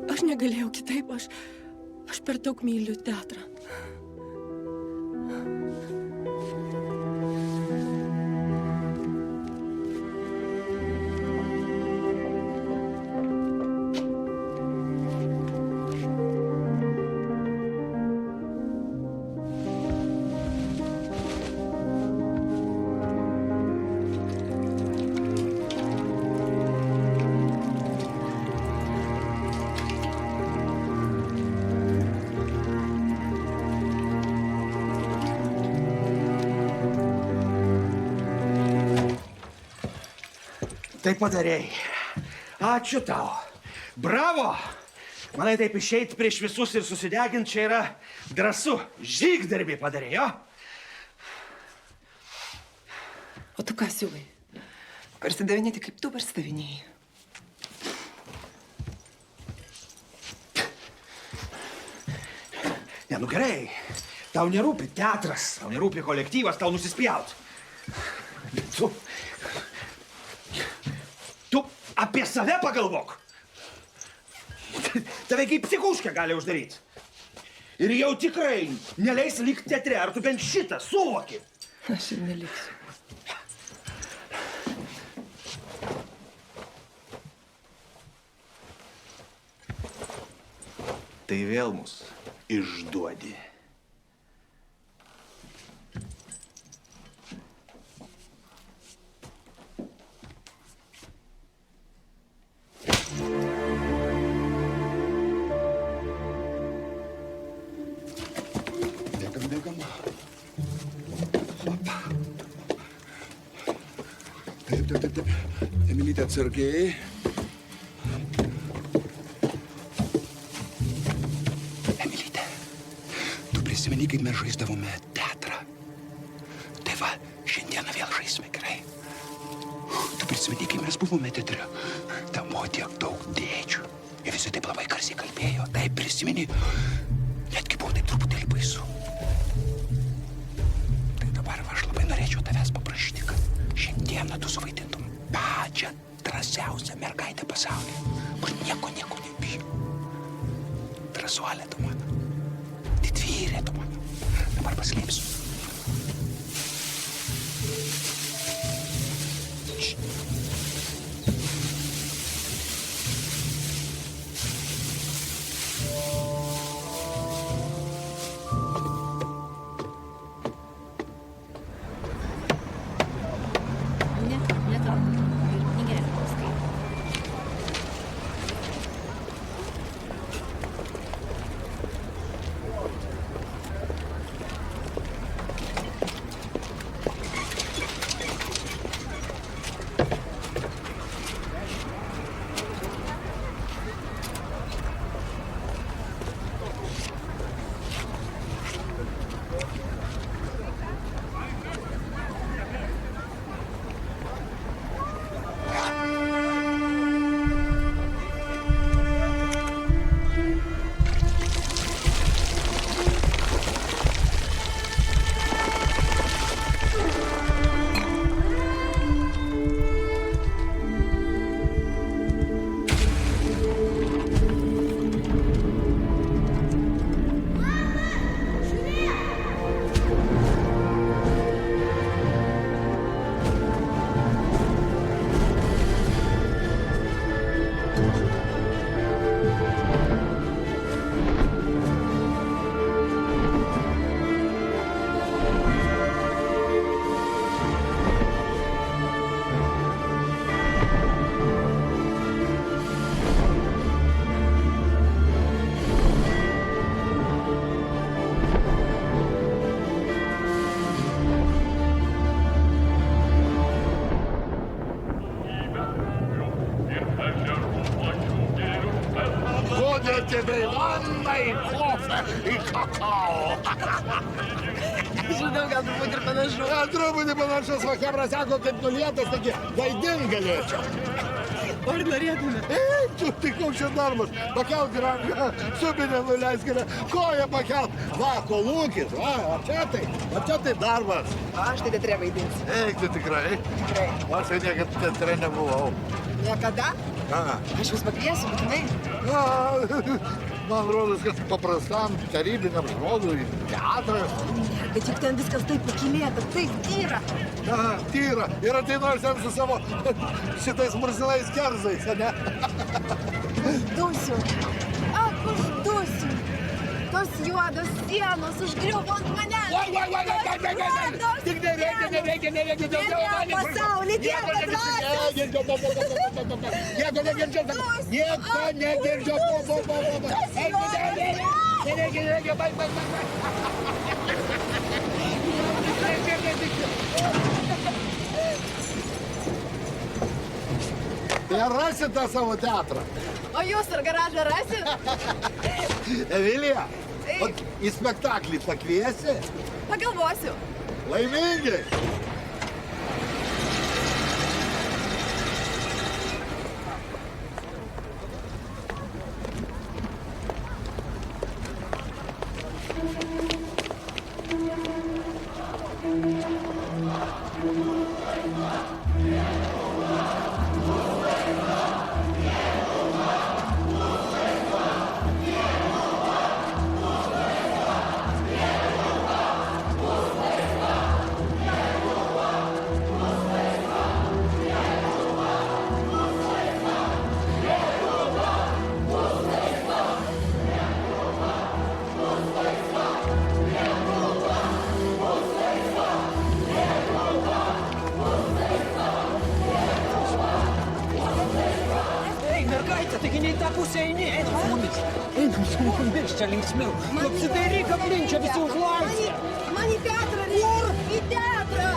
Aš negalėjau kitaip, aš per daug myliu teatrą. Tai padarėjai. Ačiū tau. Bravo! Manai, taip išeit prieš visus ir susidegint čia yra drąsu. Žygdarbį padarėjai, jo? O tu ką siūlai? Parsidavinėti kaip tu parsidavinėjai. Ne, nu gerai. Tau nerūpi teatras, tau nerūpi kolektyvas, tau nusispjaut. Tu apie save pagalvok. Tave kaip psichuškę gali uždaryti. Ir jau tikrai neleis likti teatre. Ar tu bent šitą suvoki? Aš ir neliksiu. Tai vėl mus išduodi. Bėgam. Taip. Emilytė, atsargiai. Emilytė, tu prisimeni, kaip mes žaisdavome teatrą. Tai va, šiandieną vėl žaisime, gerai? Tu prisimeni, kaip mes buvome teatre. Ten buvo tiek daug dėdžių. Jie visi taip labai garsiai kalbėjo. Taip prisimeni, netgi buvo taip truputėlį baisu. Tai dabar aš labai norėčiau tavęs paprašyti, kad šiandieną tu suvaidintum pačią drąsiausią mergaitę pasaulyje, kur nieko nebijo. Drąsuolė tu mano, didvyrė tu mano. Dabar paslėpsiu. Тебе ванна и кофе, и какао. Žinau, gal turbūt ir panašu. Truputį panašus, va, Hebra sako, kaip nulietas, taigi vaidint galėčiau. O ar norėtume? Tu tik koks čia darbas. Pakelk ranką, subinę nuleiskime, koją pakelk. Va, kolūkis, va, o čia tai darbas. Aš tai teatre vaidinsiu. Eik, tu tikrai? Tikrai. Aš jau niekad teatre nebuvau. Niekada? Aš jūs pakviesiu, būtinai. Man rodos, kad paprastam tarybiniam žmogui teatras. Bet juk ten viskas taip pakylėta, taip tyra. Tyra. Ir ateinu aš ten su savo šitais murzinais kerzais, ne? Dusiu. Ak, uždusiu. Tos juodos sienos užgriuvo ant manęs. Tik nereikia daugiau. Pasaulį tiek dvasios. Nieko negirdžiu. Nereikia. Tai ar rasit tą savo teatrą? O jūs ar garažą rasit? Evilija, į spektaklį pakviesi? Pagalvosiu. Laimingai! Taigi ne į tą pusę eini, einam su mumis. Einam su mumis, čia linksmiau. Apsidairyk aplink, čia visi užlauksia. Man į teatrą reikia. Į teatrą.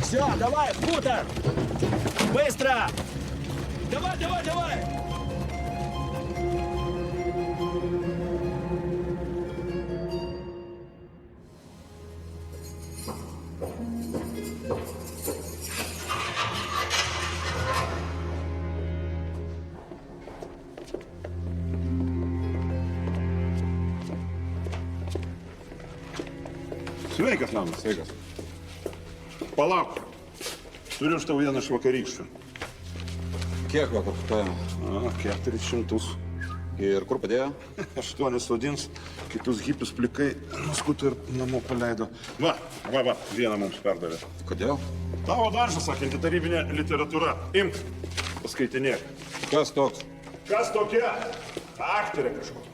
Все, давай, в хутор! Быстро! Давай! Sveikas, Namas, sveikas. Palauk. Turiu už tau vieną iš vakarykščių. Kiek vakar paėmė? 400. Ir kur padėjo? 8 sodins, kitus hipius plikai nuskuto ir namo paleido. Va, vieną mums perdavė. Kodėl? Tavo daržas, sakanti tarybinė literatūra. Imk, paskaitinėk. Kas toks? Kas tokia? Aktorė kažkokia.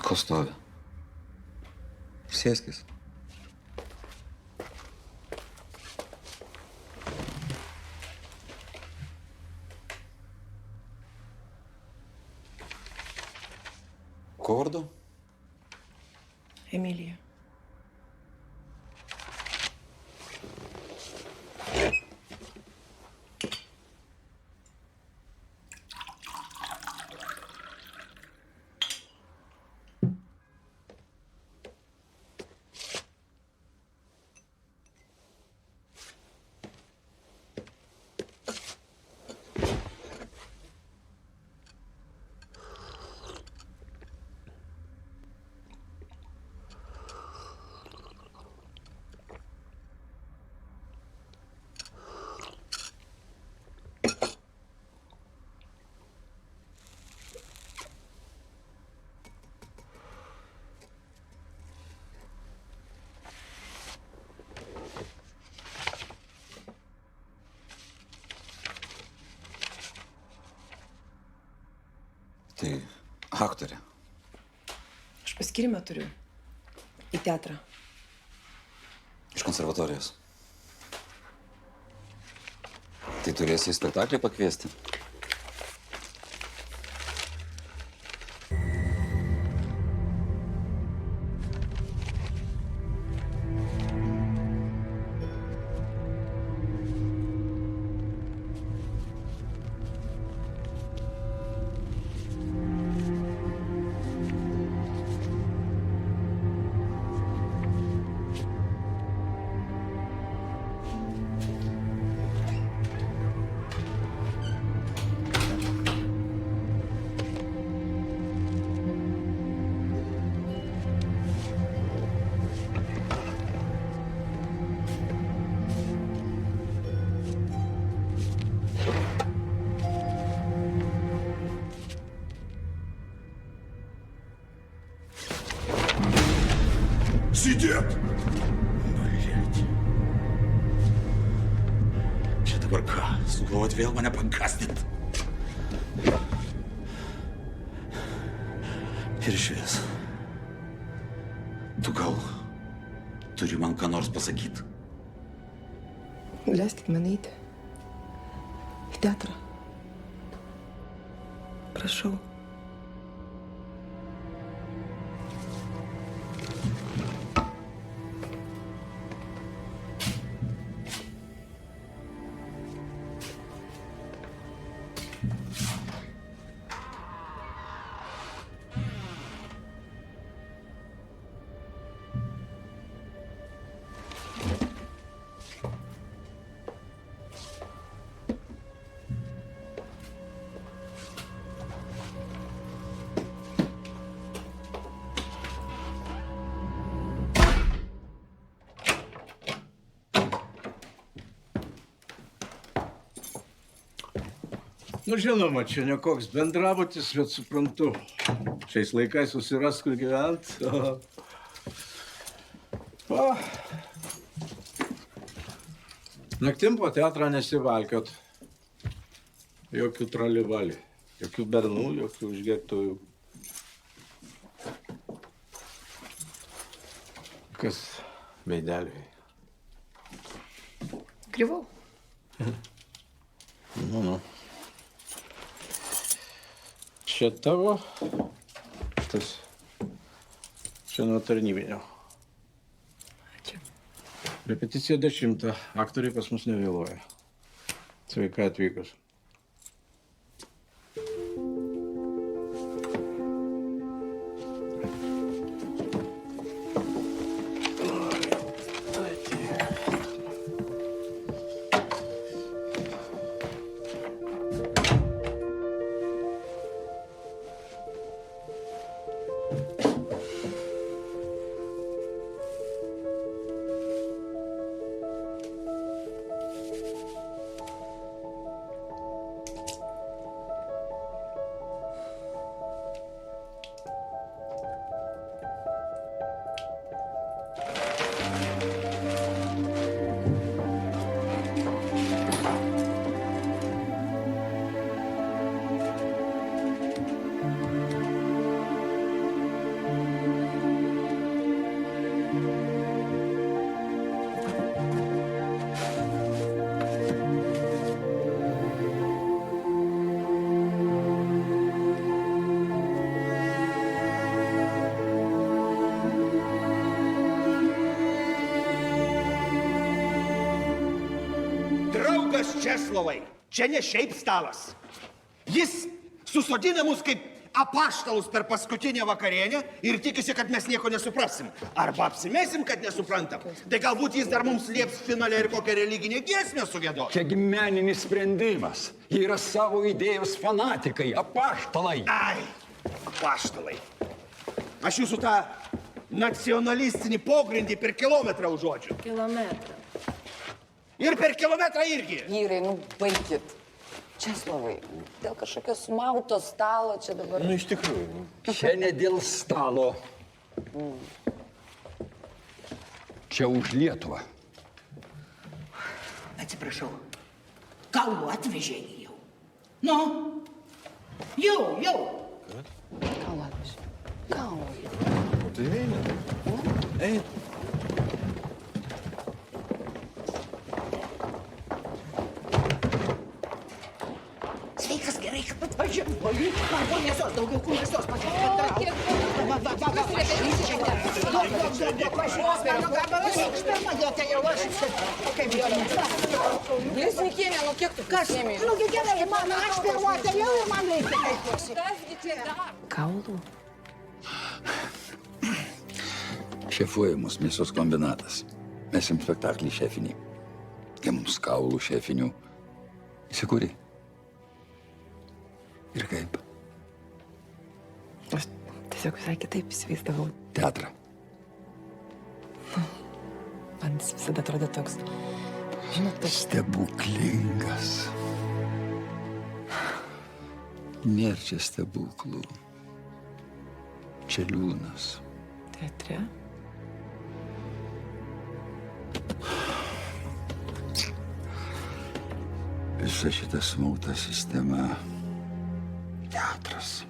Ko stovi? Sėskis. Kuo vardu? Emilija. Tai aktorė. Aš paskyrimą turiu. Į teatrą. Iš konservatorijos. Tai turėsi į spektaklį pakviesti. Sėdėt! Блядь. Čia dabar ką? Sugalvot vėl mane pagazdint? Ir išvis. Tu gal turi man ką nors pasakyti? Leiskit man eiti. Į teatrą. Prašau. Nu, žinoma, čia ne koks bendrabutis, bet suprantu. Šiais laikais susiras, kur gyvent. Naktim po teatrą nesivalkiot. Jokių tralivalių. Jokių bernų, jokių užgertųjų. Kas veideliui? Кривов. Ну. Ще того. Хтось ще на тренуванні. А чому? Репетиція до чим-то. Акторів космос не вилує. Це яка твікус. Draugas Česlovai, čia ne šiaip stalas. Jis susodina mus kaip apaštalus per paskutinę vakarienę ir tikisi, kad mes nieko nesuprasim. Arba apsimesim, kad nesuprantam. Tai galbūt jis dar mums lieps finale ir kokią religinę giesmę sugėdoti. Čiagi meninis sprendimas. Jie yra savo idėjos fanatikai, apaštalai. Ai, apaštalai. Aš jūsų tą nacionalistinį pogrindį per kilometrą užuodžiu. Kilometrą. Ir per kilometrą irgi. Vyrai, nu baikit. Česlovai, dėl kažkokio sumauto stalo čia dabar. Ну, iš tikrųjų. Čia ne dėl stalo. Čia už Lietuvą. Atsiprašau, kaulų atvežė jį jau. Nu, jau. Ką atvežė? Kaulai. Tai eina. Eina. Sveikas, gerai, kad atvažiavai. Man buvo mėsos, daugiau kur mėsos pačios. Jūs nekėmė, nu kiek tu kėmė? Nu, gerai, man aš pirmo atėjau ir man reikia taip. Kasgi čia dar? Kaulų. Šefuoja mus mėsos kombinatas. Mes jums spektaklį šefinį. Jie mums kaulų šefinių. Įsikūrė. Ir kaip? Aš tiesiog visai kitaip įsivaizdavau. Teatrą. Man jis visada atrodo toks, žinot, toks Stebuklingas. Nėra čia stebuklų. Čia liūnas. teatre. Visa šita smauta sistema teatras.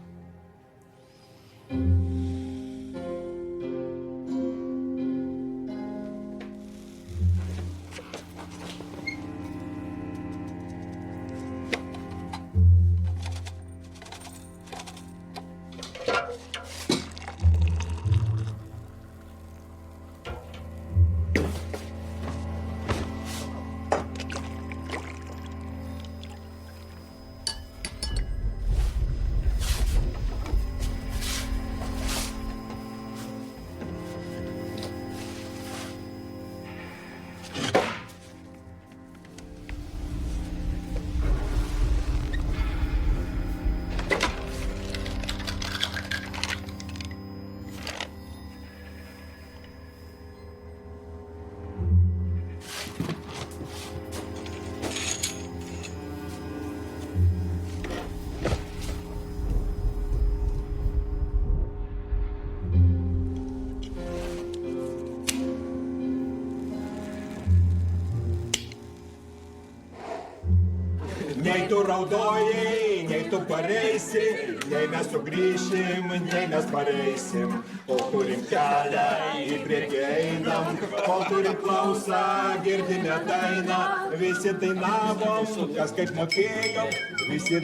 Nei tu raudojai, nei tu pareisi, nei mes sugrįšim, nei mes pareisim. Kol turim kelią, į priekį einam, kol turim klausą, girdime dainą. Visi dainavom, kas kaip mokėjom, visi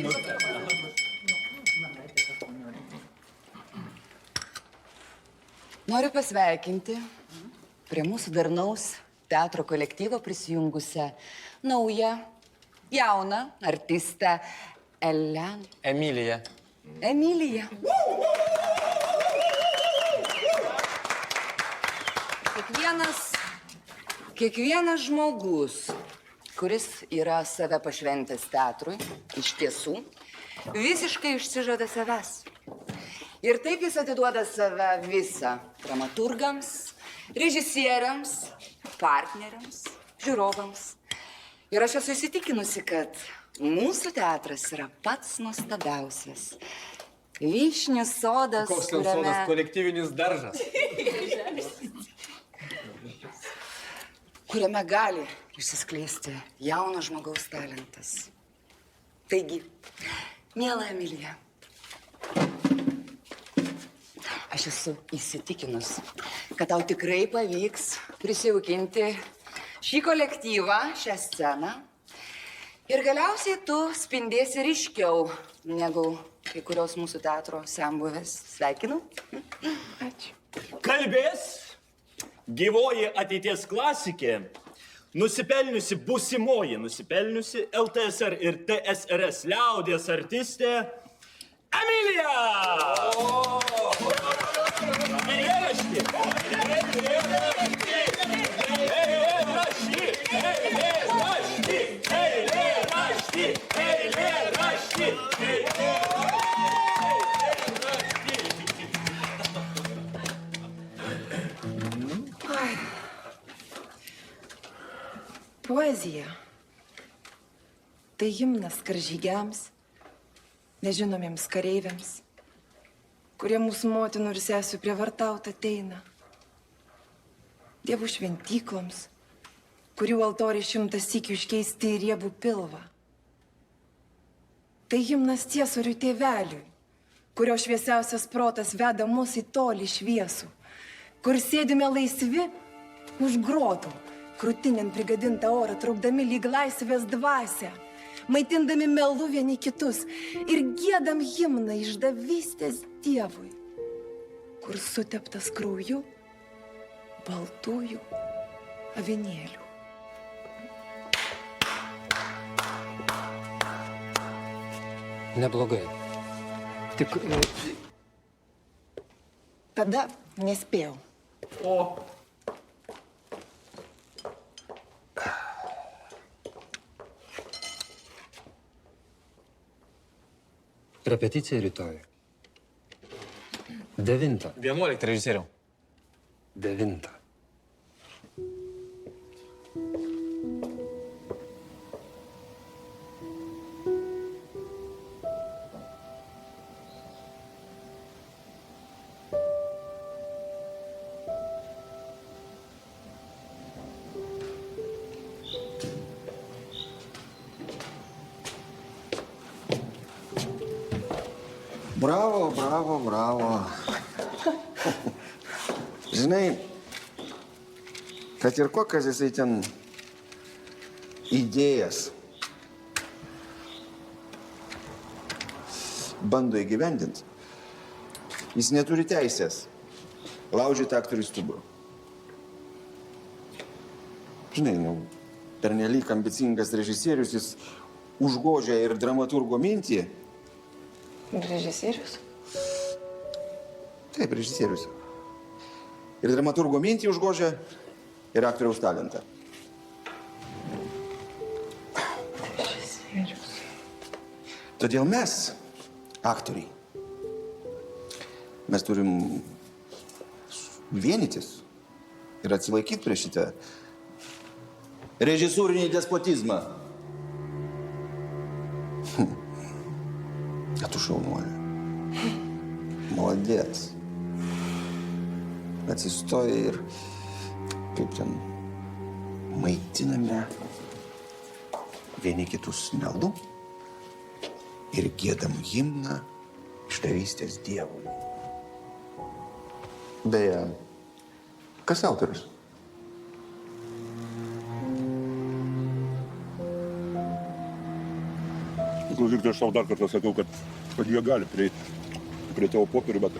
Noriu pasveikinti prie mūsų darnaus teatro kolektyvo prisijungusią naują, jauną artistę Emilija. Emiliją. Kiekvienas žmogus, kuris yra save pašventęs teatrui, iš tiesų, visiškai išsižada savęs. Ir taip jis atiduoda save visą dramaturgams, režisieriams, partneriams, žiūrovams. Ir aš esu įsitikinusi, kad mūsų teatras yra pats nuostabiausias. Vyšnių sodas, Koks ten sodas, kolektyvinis daržas. kuriame gali išsiskleisti jauno žmogaus talentas. Taigi, miela Emilija, aš esu įsitikinus, kad tau tikrai pavyks prisijaukinti šį kolektyvą, šią sceną. Ir galiausiai tu spindėsi ryškiau negu kai kurios mūsų teatro senbuvės. Sveikinu. Ačiū. Kalbės gyvoji ateities klasikė, nusipelniusi LTSR ir TSRS liaudies artistė Emilija! Poezija. Tai himnas karžygiams, nežinomiems kareiviams, kurie mūsų motinų ir sesių prievartaut ateina. Dievų šventykloms, kurių altoriai 100 sykių iškeisti į riebų pilvą. Tai himnas ciesoriui tėveliui, kurio šviesiausias protas veda mus į tolį šviesų, kur sėdime laisvi už grotų, krūtinėn prigadintą orą, traukdami lyg laisvės dvasią, maitindami melu vieni kitus ir giedam himną išdavystės Dievui, kur suteptas krauju baltųjų avinėlių. Neblogai. Tik... Tada nespėjau. Repeticija rytoj. 9. 11 režisieriau. 9. Bravo, bravo, bravo. Žinai, kad ir kokias jisai ten idėjas bando įgyvendinti, jis neturi teisės laužyti aktorių stuburų. Žinai, pernelyg ambicingas režisierius, jis užgožia ir dramaturgo mintį. Režisierius? Taip, režisierius. Ir dramaturgo mintį užgožia ir aktoriaus talentą. Režisierius. Todėl mes, aktoriai, mes turim vienytis ir atsilaikyti prieš šitą režisūrinį despotizmą. A tu šaunuolė. Молодец. Atsistoja ir kaip ten maitiname vieni kitus melu, ir gėdam himną išdavystės Dievui. Beje, kas autorius? Klausyk, tai aš tau dar kartą sakau, kad jie gali prieiti prie tavo popierių, bet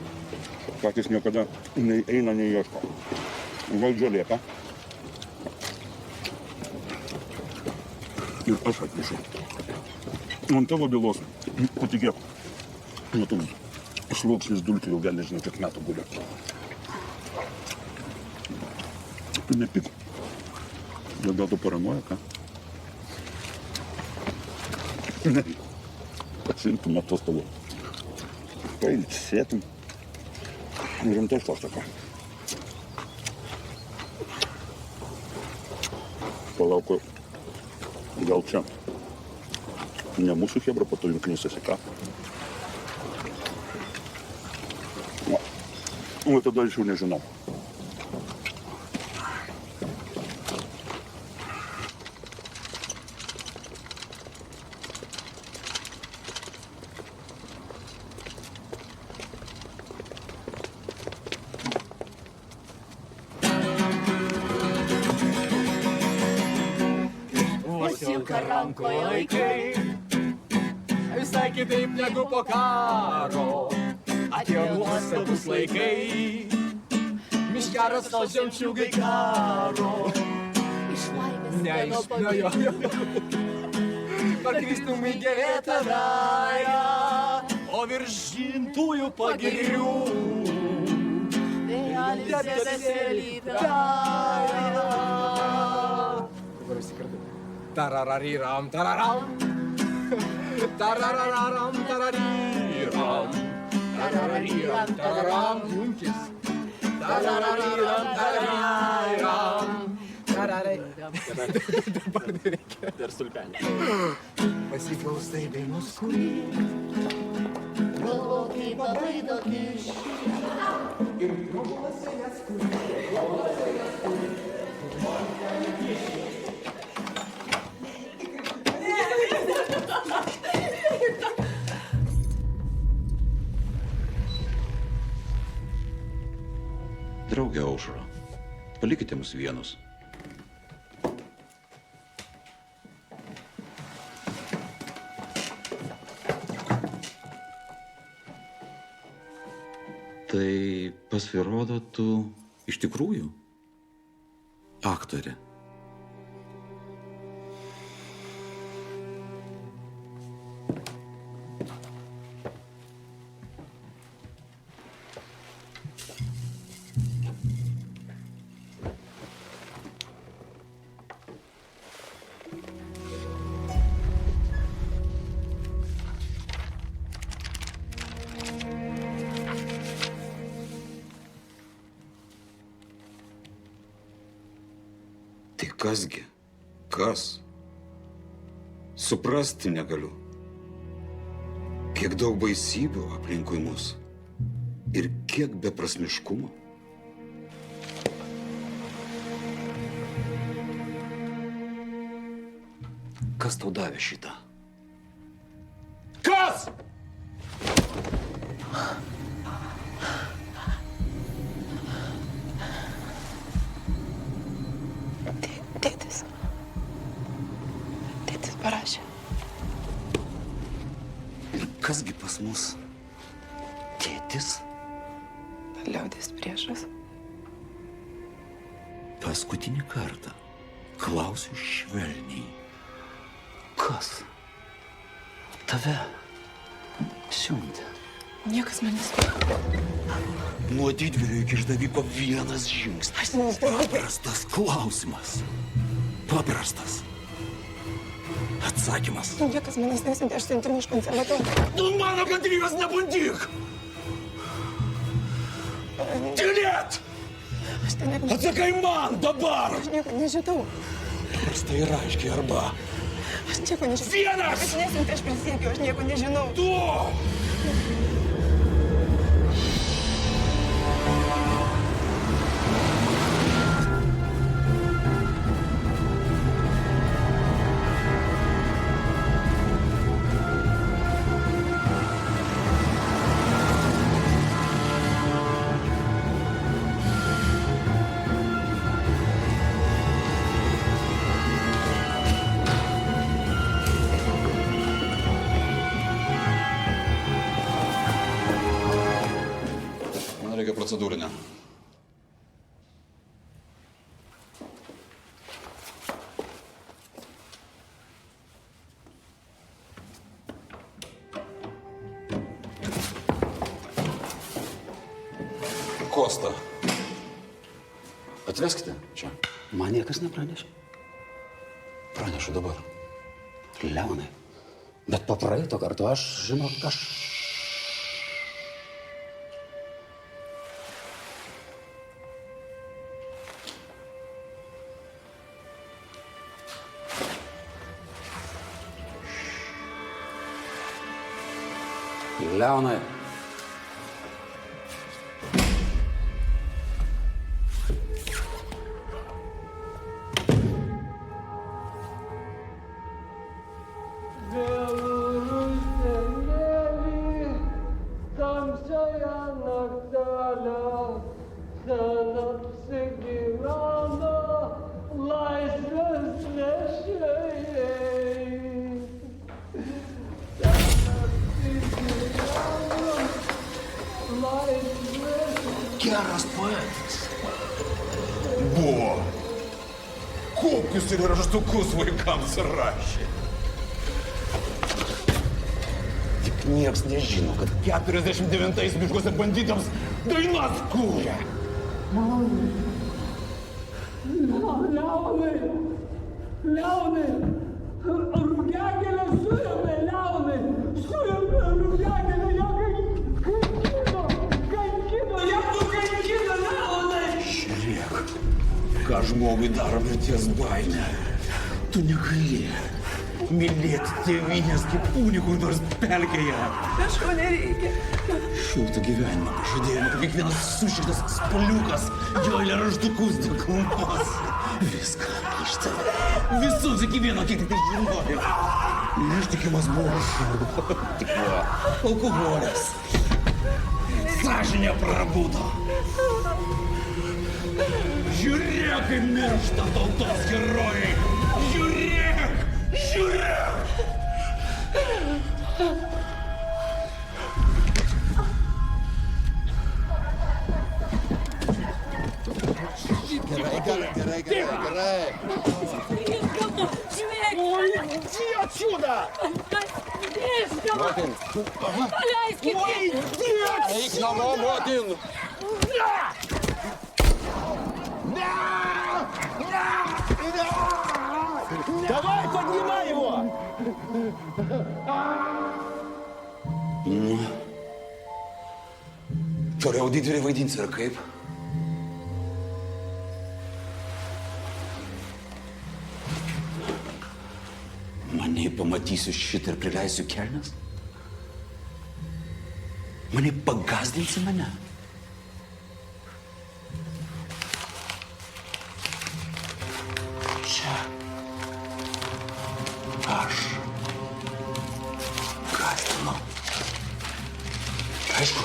patys niekada nei eina, nei ieško. Valdžia lieka. Ir aš atnešiu. Ant tavo bylos, patikėk, matau, sluoksnis dulkių jau vėl nežinau, kiek metų gulia. Tu nepyk. Bet gal tu paranuoja, ką? Ne. Pasimtum atostogų. Pailsėtum. Rimtai atostogų. Palauk, gal čia ne mūsų chebra po to jungtinėse, ką? O tada aš jau nežinau. Vasilka rankoje laikai, visai kitaip negu po karo. Atėjo nuostabus laikai, miškeras to žemčiugai karo. Iš laimės Neišpiojo. Parkristum į gėlėtą rają, o virš žintųjų pagirių vėjelis debesėlį traja. Dabar visi kartu. Tararariram, tararam. Tararararam, tarariram. Tararariram, tararam. Junkis. Tararariram, tarariram. Tararariram. Dabar nereikia. Dar stulpenį. Pasiklausai dainos, kurį galvokai pabaido kišti. Draugė Aušra, palikite mus vienus. Tai pasirodo, tu iš tikrųjų aktorė. Tai kasgi? Kas? Suprasti negaliu. Kiek daug baisybių aplinkui mus ir kiek beprasmiškumo. Kas tau davė šitą? Kas? Tėtis. Tėtis parašė. Ir kasgi pas mus? Tėtis? Liaudės priešas. Paskutinį kartą klausiu švelniai. Kas tave siuntė? Niekas manęs. Nuo didvyrio iki išdaviko vienas žingsnis. Paprastas klausimas. Paprastas. Atsakymas. Niekas manęs nesiuntė, aš siuntimą iš konservatorių. Tu mano kantrybės nebandyk! Tylėt! Aš ten nieko Atsakai man dabar! Aš nieko nežinau. Paprastai ir aiškiai arba. Aš nieko nežinau. Vienas! Aš nesiuntė, aš prisiekiu, aš nieko nežinau. Tu! procedūrinė. Kosta. Atveskite čia. Man niekas nepranešė. Pranešu dabar. Leonai, bet po praeito karto aš, žinok, Leonai. Geras poetas. Buvo. Kokius ir raštukus vaikams rašė. Tik nieks nežino, kad 49 miškuose banditams dainas kūrė. Leonai! Rugiagėlę suėmė, Leonai! Suėmė rugiagėlę, ją kankino, Leonai! Žiūrėk, ką žmogui daro mirties baimė. Tu negali mylėti tėvynės kaip kūnį kur nors pelkėje. Kažko nereikia. Šiltą gyvenimą pažadėjome, kad kiekvienas sušiktas spaliukas jo eilėraštukus deklamuos. Viską iš tave. Visus iki vieno, kiek tik žinojo. Neištikimas buvo. Tik va, alkoholis. Sąžinė prabudo. Žiūrėk, kaip miršta tautos herojai. Žiūrėk! Žiūrėk! Gerai. Ой, иди отсюда! Motin. Paleiskit! Oi, iди отсюда! Eik namo, Motin. Давай, поднимай его! Toliau didvyriai vaidins ir kaip? Mane pamatysiu šitą ir prileisiu kelnes? Mane pagazdinsi mane? Čia aš gazdinu. Aišku.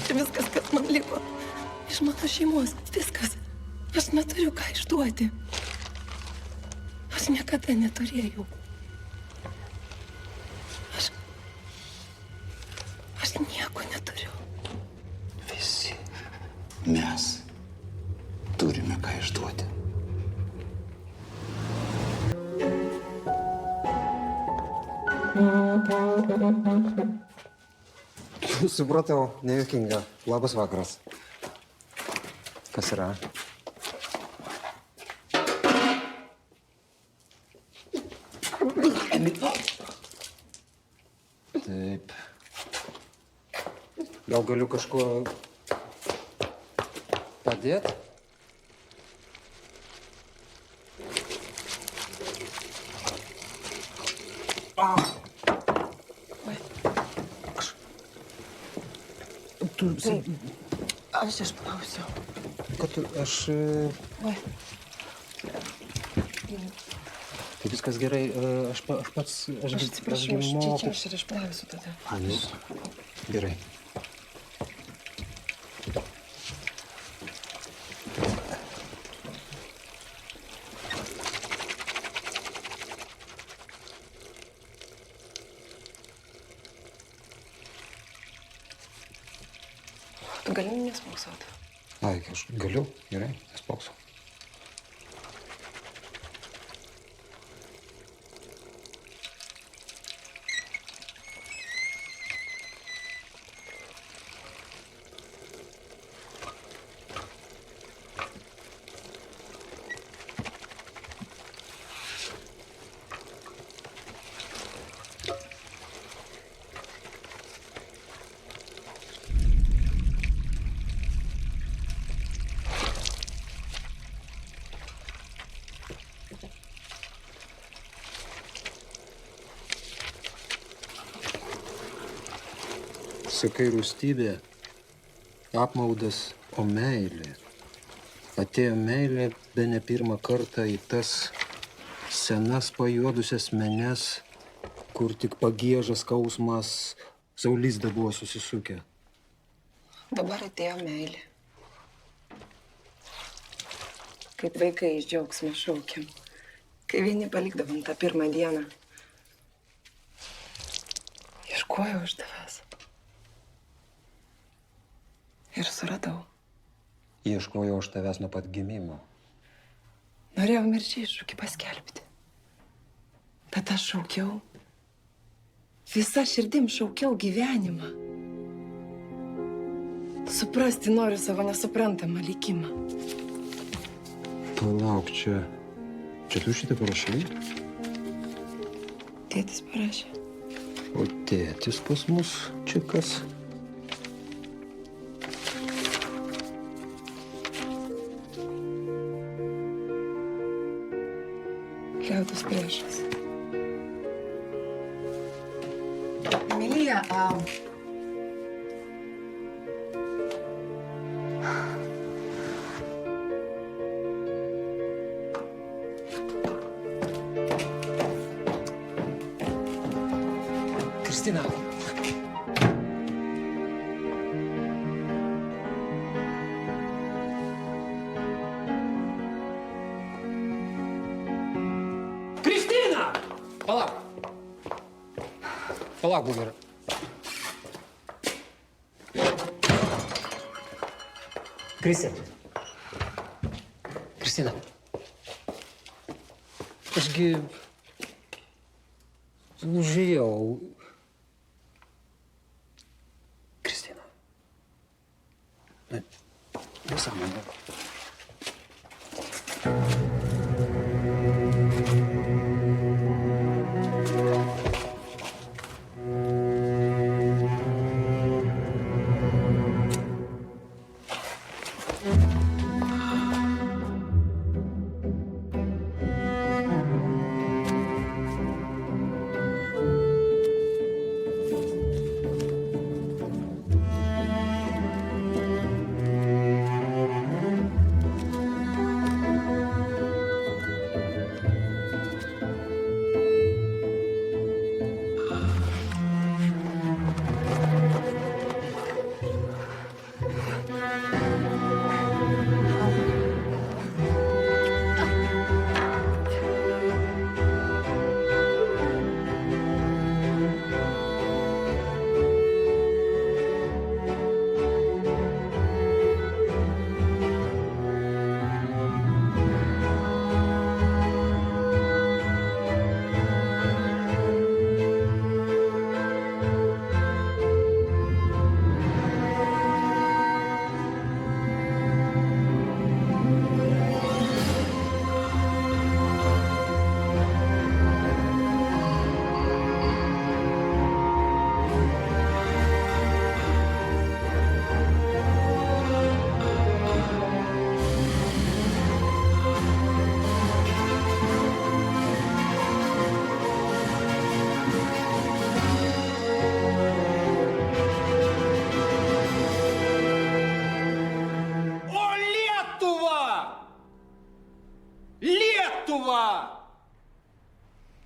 Čia viskas, kas man liko. Iš mano šeimos. Viskas. Aš neturiu ką išduoti. Aš niekada neturėjau. Aš nieko neturiu. Visi mes turime ką išduoti. Supratau, nejuokinga. Labas vakaras. Kas yra? Taip. Gal galiu kažkuo padėti? Aš išplausiu. Kad aš... Oi. Tai viskas gerai, aš pats... Aš atsiprašau, čia aš ir išplausiu tada. Anis. Gerai. gali nesmalsuoti? Ai, aš galiu, gerai, nespausau. Sakai rūstybė, apmaudas, o meilė. Atėjo meilė bene pirmą kartą į tas senas pajuodusias menes, kur tik pagiežas skausmas saulizda buvo susisukę. Dabar atėjo meilė. Kaip vaikai iš džiaugsmo šaukiam. Kai vieni palikdavom tą pirmą dieną. Ieškojau už tavęs. Ir suradau. Ieškojau aš tavęs nuo pat gimimo. Norėjau mirčiai šūkį paskelbti. Bet aš šaukiau. Visa širdim šaukiau gyvenimą. Suprasti noriu savo nesuprantamą likimą. Palauk, čia tu šitą parašai? Tėtis parašė. O tėtis pas mus čia kas? Liaudos priešas. Emilija, Kristina. Kristina! Palauk. Palauk, būk gera. Kristina. Ašgi užėjau. Kristina. Nesąmonė.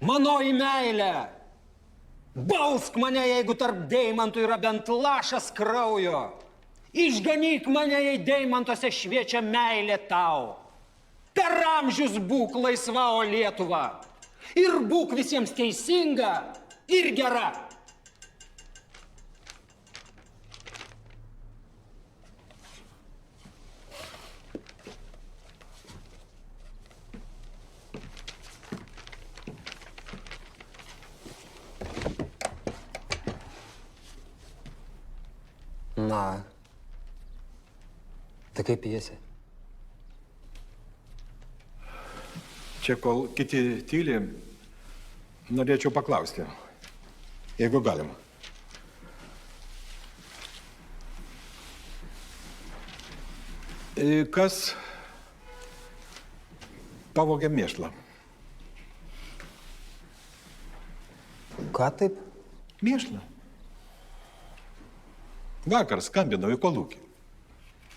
Manoji meilė! Bausk mane, jeigu tarp deimantų yra bent lašas kraujo. Išganyk mane, jei deimantuose šviečia meilė tau. Per amžius būk laisva, o Lietuva. Ir būk visiems teisinga ir gera. Na. Tai kaip pjesė? Čia kol kiti tyli, norėčiau paklausti, jeigu galima. Kas pavogė mėšlą? Ką taip? Mėšlą. Vakar skambinau į kolūkį.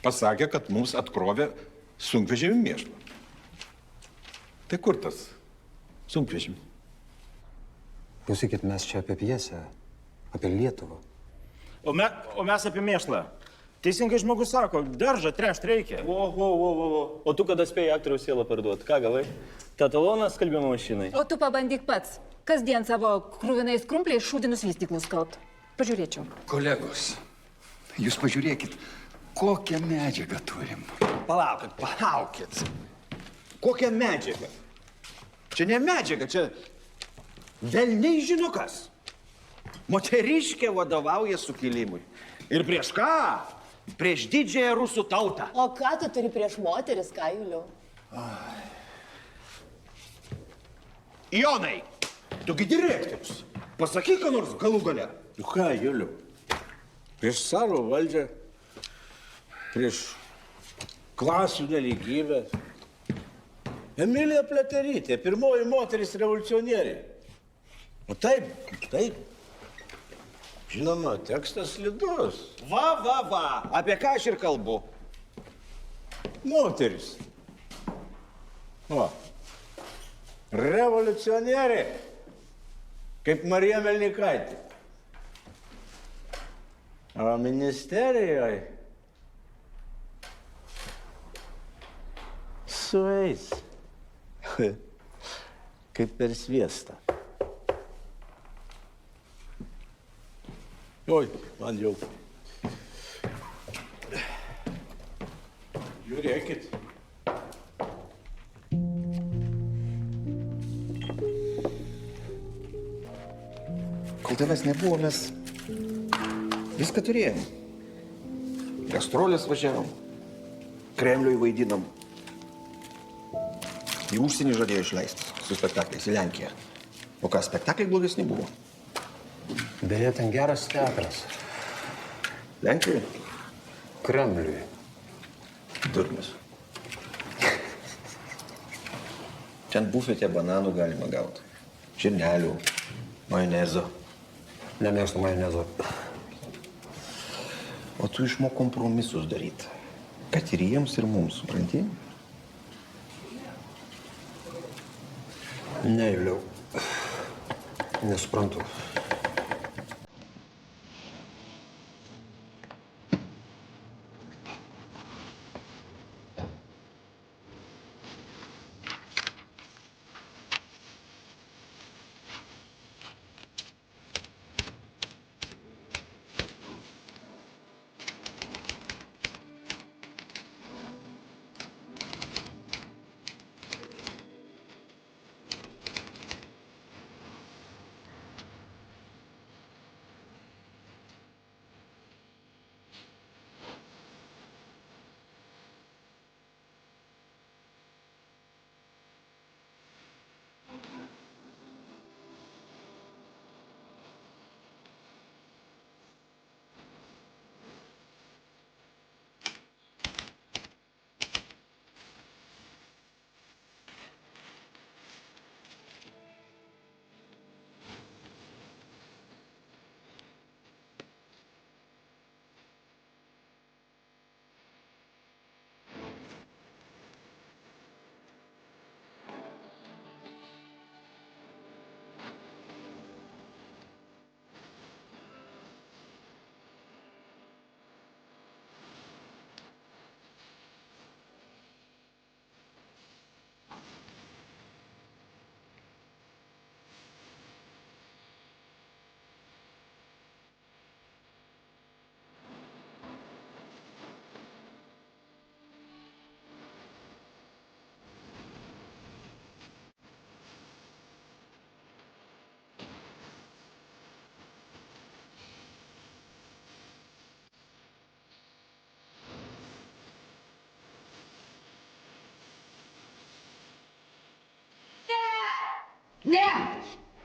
Pasakė, kad mums atkrovė sunkvežimį mėšlą. Tai kur tas sunkvežimis? Klausykit, mes čia apie pjesę, apie Lietuvą. O mes apie mėšlą. Teisingai žmogus sako, daržą trešt reikia. O tu kada spėjai aktoriaus sielą parduoti? Ką gavai? Tataloną skalbimo mašinai. O tu pabandyk pats. Kasdien savo krūvinais krumpliais šūdinus vystyklus kalt. Pažiūrėčiau. Kolegos, jūs pažiūrėkit, kokią medžiagą turim. Palaukit. Kokia medžiaga? Čia ne medžiaga, čia velniai žino kas. Moteriškė vadovauja sukilimui. Ir prieš ką? Prieš didžiąją rusų tautą. O ką tu turi prieš moteris, ką, Juliau? Jonai, tugi direktorius. Pasakyk, ką nors galų gale. Nu ką, Juliau? Prieš savo valdžią, prieš klasių nelygybę. Emilija Pliaterytė, pirmoji moteris revoliucionierė. O taip. Žinoma, tekstas slidus. Va. Apie ką aš ir kalbu? Moteris. O. Revoliucionierė. Kaip Marija Melnikaitė. O ministerijoje sueis. Kaip per sviestą. Oi, man jau. Žiūrėkit. Kol tavęs nebuvo, mes viską turėjom. Gastrolės važiavom, Kremliui vaidinom. Į užsienį žadėjo išleisti su spektakliais į Lenkiją. O ką, spektakliai blogesni buvo? Beje, ten geras teatras. Lenkijoje? Kremliui. Durnius. Ten bufete bananų galima gauti. Žirnelių, majonezo. Nemėgstu majonezo. O tu išmok kompromisus daryti. Kad ir jiems, ir mums, supranti? Ne, Juliau. Nesuprantu.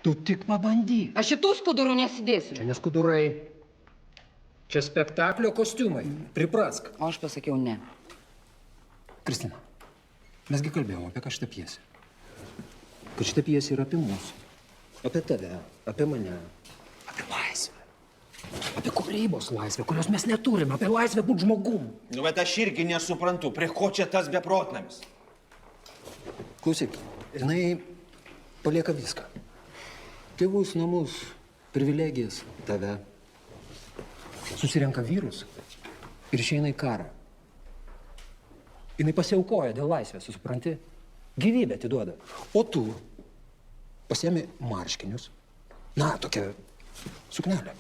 Tu tik pabandyk. Aš šitų skudurų nesidėsiu. Čia neskudurai. Čia spektaklio kostiumai. Priprask. O aš pasakiau ne. Kristina, mesgi kalbėjome apie ką šitą pjesę. Kad šitą pjesę yra apie mūsų. Apie tave, apie mane. Apie laisvę. Apie kūrybos laisvę, kurios mes neturime. Apie laisvę būti žmogum. Nu, bet aš irgi nesuprantu, prie ko čia tas beprotnamis? Klausyk, jinai palieka viską. Tėvus, namus, privilegijas, tave. Susirenka vyrus ir išeina į karą. Jinai pasiaukoja dėl laisvės, supranti? Gyvybę atiduoda. O tu pasiemi marškinius. Na, tokia suknelė.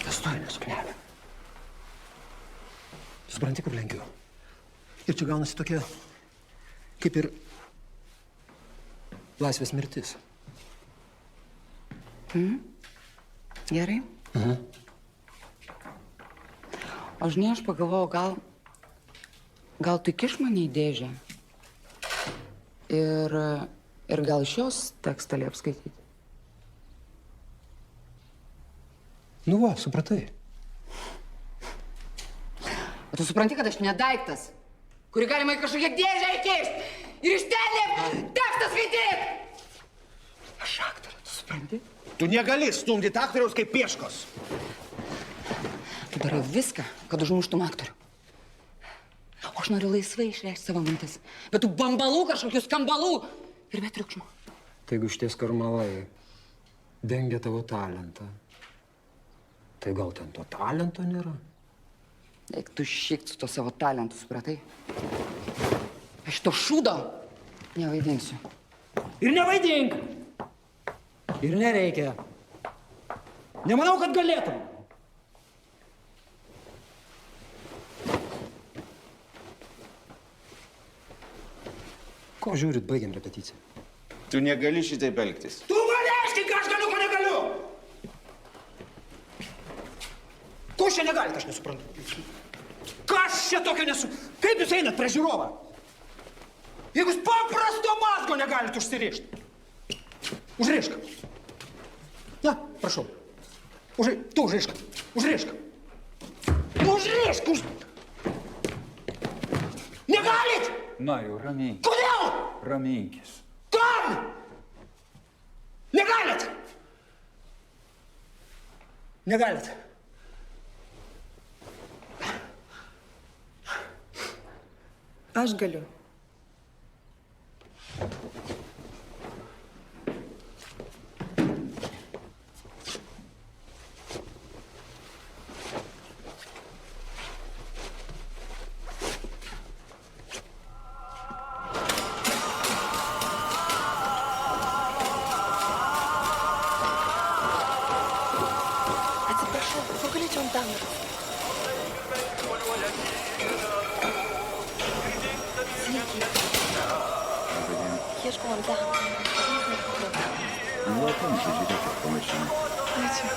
Istorinė suknelė. Supranti, kur lenkiu? Ir čia gaunasi tokia, kaip ir laisvės mirtis. Gerai. O žinai, aš pagalvojau, gal tu kiš mane į dėžę ir gal iš jos tekstą liep skaityti. Nu va, supratai. O tu supranti, kad aš nedaiktas, kurį galima į kažkokią dėžę įkišti ir iš ten liep tekstą skaityti. Aš aktorė, tu supranti? Tu negali stumdyti aktoriaus kaip pieškos. Tu darai viską, kad užmuštum aktorių. O aš noriu laisvai išreikšti savo mintis. Bet tų bambalų, kažkokių skambalų ir be triukšmo. Tai jeigu šitie skarmalai dengia tavo talentą, tai gal ten to talento nėra? Eik tu šikt su to savo talentu, supratai? Aš to šūdo nevaidinsiu. Ir nevaidink! Ir nereikia. Nemanau, kad galėtum. Ko žiūrit, baigiam repeticiją? Tu negali šitaip elgtis. Tu maneški, ką aš galiu, ko negaliu! Ko aš čia negalit, aš nesuprantu. Kas čia tokio Kaip jūs einat prie žiūrovą? Jeigu jūs paprasto mazgo negalit užsirišti. Užrišk. Na, prašau. Tu užrišk. Užrišk. Užrišk. Negalit! Mariau, ramiai. Kodėl? Raminkis. Kam? Negalit! Negalit. Aš galiu. Atsiprašau, ko galėčiau ant tamo? Sveiki. Ieškau ant tamo. Nu, panašiai, žiūrėkit, panašiai. Ačiū.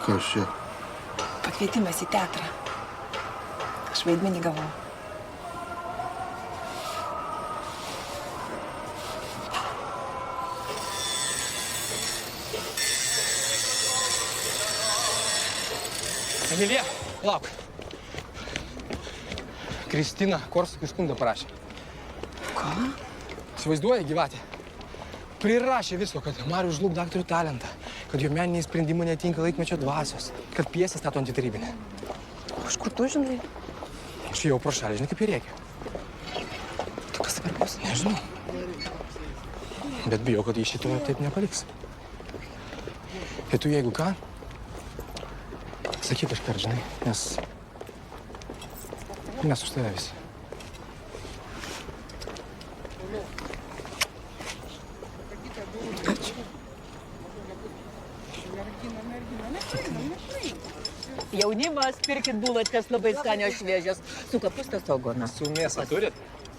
Kas čia? Pakvietimas į teatrą. Aš vaidmenį gavau. Emilija, lauk. Kristina Korsakui skundą parašė. Ko? Įsivaizduoji, gyvatė. Prirašė visko, kad Marius žlugdo aktorių talentą, kad jo meniniai sprendimai netinka laikmečio dvasios, kad pjesė stato antitarybinę. O iš kur tu žinai? Aš jau pro šalį, žinai, kaip ir reikia. Tai kas dabar bus? Nežinau. Bet bijau, kad jis šito taip nepaliks. Tai tu, jeigu ką, sakyk iškart, žinai, nes mes už tave visi. Jaunimas, pirkit bulatkas labai skanios šviežios. Su kapustas ogona. Su mėsa turit?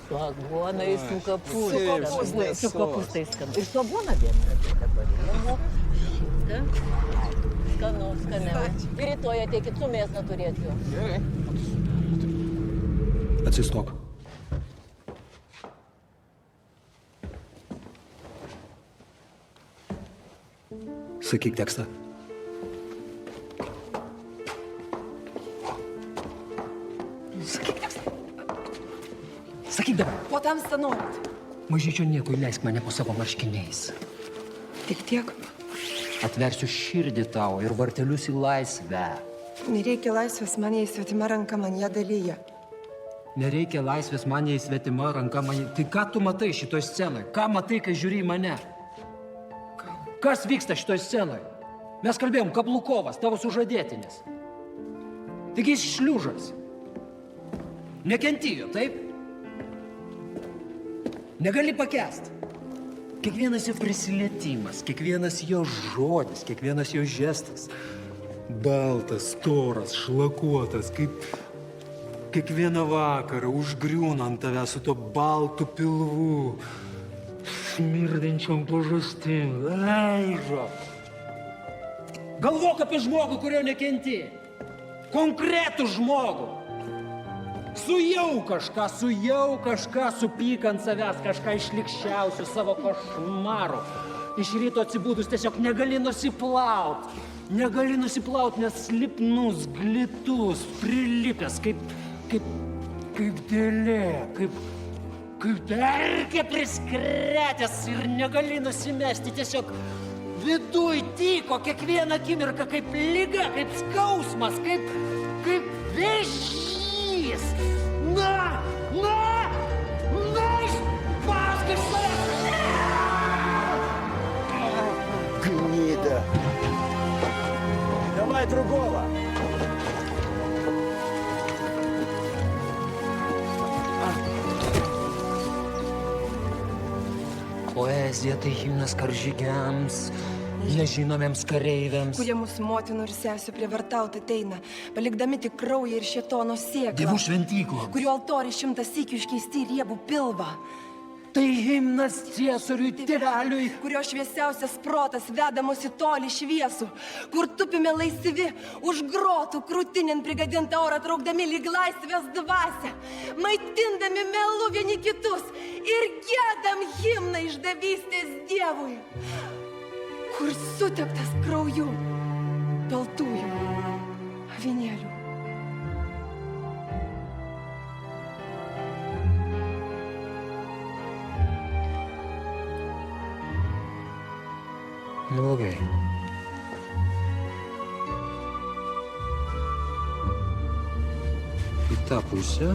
Su agonai, su Taip, su kapustais. Su mėsos. kapustais skanu. Ir su agona viena kategorija. Šitą. Skanu, skaniau. Ir rytoj ateikit su mėsą turėsiu. Gerai. Atsistok. Sakyk tekstą. Sakyk tekstą. Sakyk dabar. Po tamsta norit. Mažyčio nieko įleisk mane po savo marškiniais. Tik tiek. Atversiu širdį tau ir vartelius į laisvę. Nereikia laisvės mane į svetimą ranką, man ją dalyja. Nereikia laisvės man į svetimą ranką. Tai ką tu matai šitoj scenoje? Ką matai, kai žiūri į mane? Kas vyksta šitoj scenoje? Mes kalbėjom, Kablukovas, tavo sužadėtinis. Taigi jis šliužas. Nekentijo, taip? Negali pakęsti. Kiekvienas jo prisilietimas, kiekvienas jo žodis, kiekvienas jo žestas. Baltas, storas, šlakuotas, kaip kiekvieną vakarą užgriūna ant tave su to baltu pilvu, smirdančiom pažastim, aižo. Galvok apie žmogų, kurio nekenti. Konkretų žmogų. Sujau kažką, supyk ant savęs, kažką išlikščiausių savo košmarų. Iš ryto atsibūdus tiesiog negali nusiplaut. Negali nusiplaut, nes lipnus, glitus, prilipęs, kaip dėlė, kaip erkė priskretęs ir negali nusimesti, tiesiog viduj tyko kiekvieną akimirką kaip liga, kaip skausmas, kaip vėžys. Na, išpask iš savęs! Гнида. Давай другого. Poezija tai himnas karžygiams, nežinomiems kareiviams. Kurie mūsų motinų ir sesių prievartauti ateina, palikdami tik kraują ir šėtono sėklą. Dievų šventykloms. Kurių altoriai 100 sykių iškeisti į riebų pilvą. Tai himnas Ciesoriui, tėveliui. Kurio šviesiausias protas veda mus į tolį šviesų, kur tupime laisvi, už grotų krūtinėn prigadintą orą traukdami lyg laisvės dvasią, maitindami melu vieni kitus ir giedam himną išdavystės Dievui, kur suteptas krauju baltųjų avinėlių. Neblogai. Į tą pusę.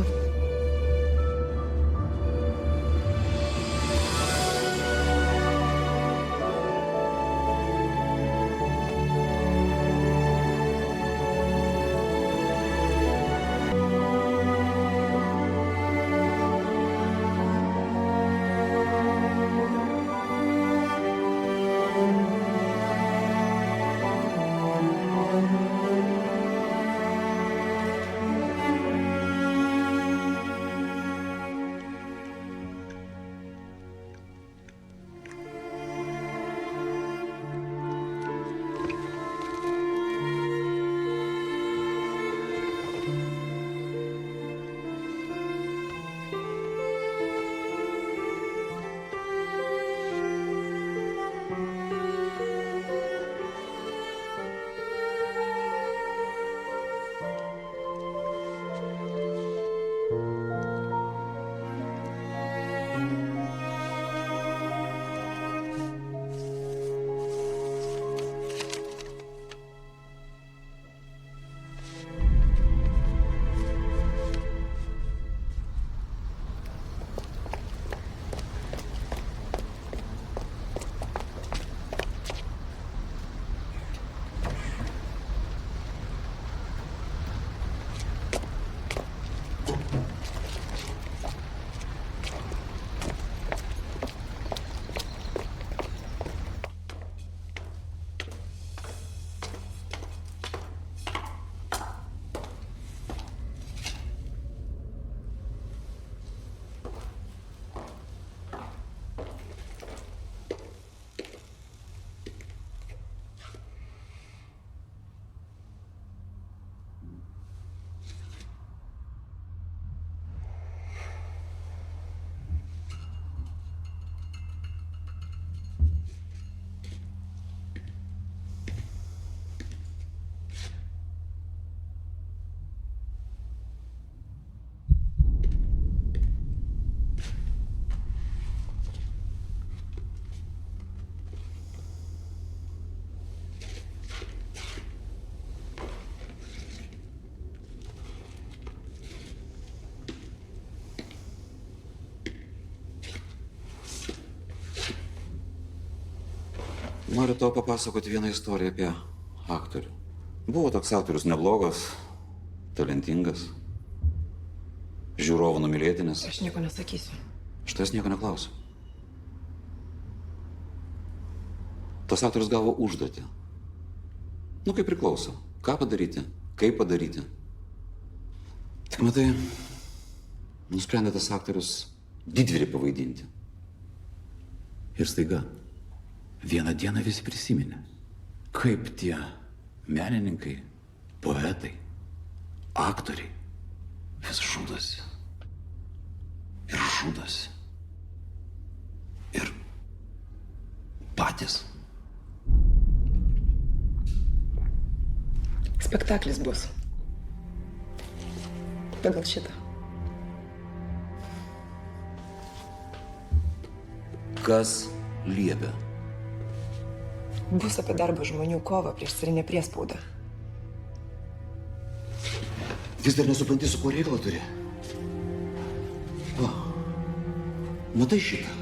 Noriu tau papasakoti vieną istoriją apie aktorių. Buvo toks aktorius neblogas, talentingas, žiūrovų numylėtinis. Aš nieko nesakysiu. Šitas nieko neklausiu. Tas aktorius gavo užduotį. Nu, kaip priklauso. Ką padaryti, kaip padaryti. Tik matai, nusprendė tas aktorius didvyrį pavaidinti. Ir staiga, vieną dieną visi prisiminė, kaip tie menininkai, poetai, aktoriai vis žudosi. Ir žudosi. Ir patys. Spektaklis bus. Pagal šitą. Kas liepia? Bus apie darbą žmonių kovą prieš carinę priespaudą. Vis dar nesupranti, su kuo reikalą turi. Va, matai šitą?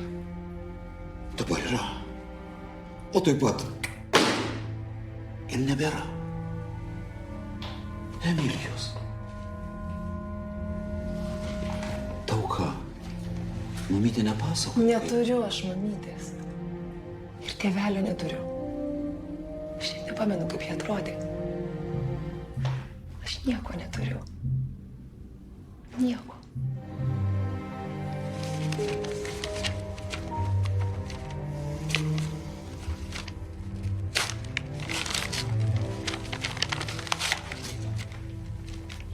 Dabar yra. O taip pat. Ir nebėra. Emilijos. Tau ką? Mamytė nepasakoja? Neturiu aš mamytės. Ir tėvelio neturiu. Aš net nepamenu, kaip jie atrodė. Aš nieko neturiu. Nieko.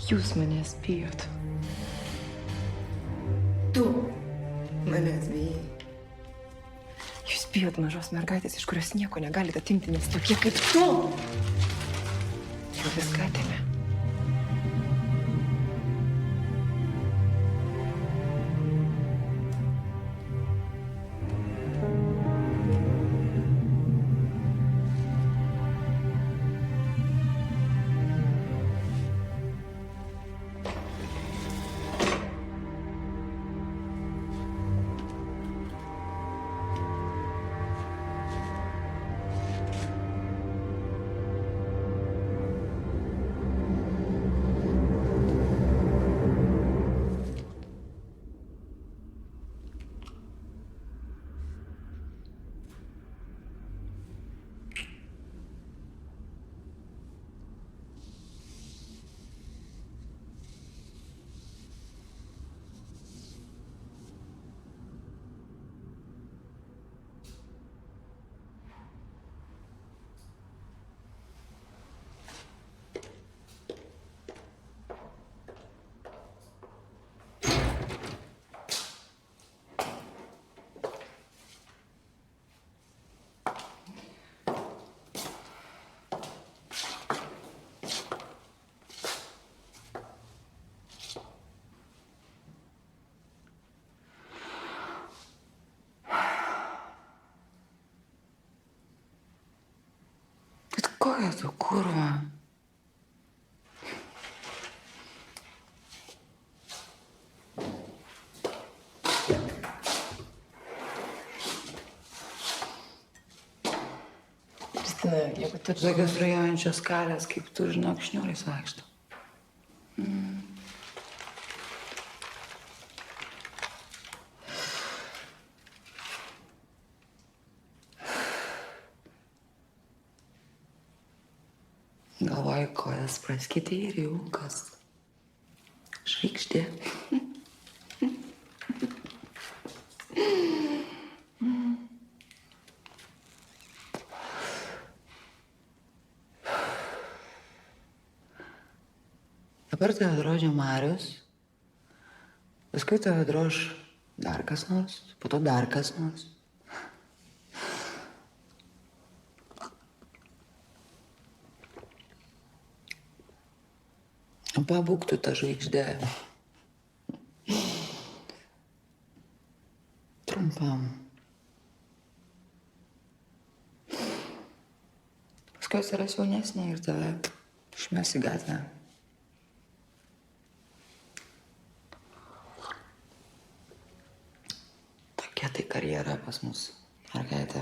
Jūs manęs bijot. Tu manęs bijai. Jūs bijot mažos mergaitės, iš kurios nieko negalite atimti, nes tokie kaip tu jau viską atėmė. Kokia tu kurva? Kristina, jeigu tu... Tokios rajojančios kalės, kaip tu, žinok, šniuoliais vaikšto. Galvoju, kojas praskyti ir jau kas. Žvaigždė. Dabar tave drožia Marius, paskui tave drož dar kas nors, po to dar kas nors. Pabūk tu tą žvaigždę. Trumpam. Paskui atsiras jaunesnė ir tave išmes į gatvę. Tokia tai karjera pas mus, mergaitė.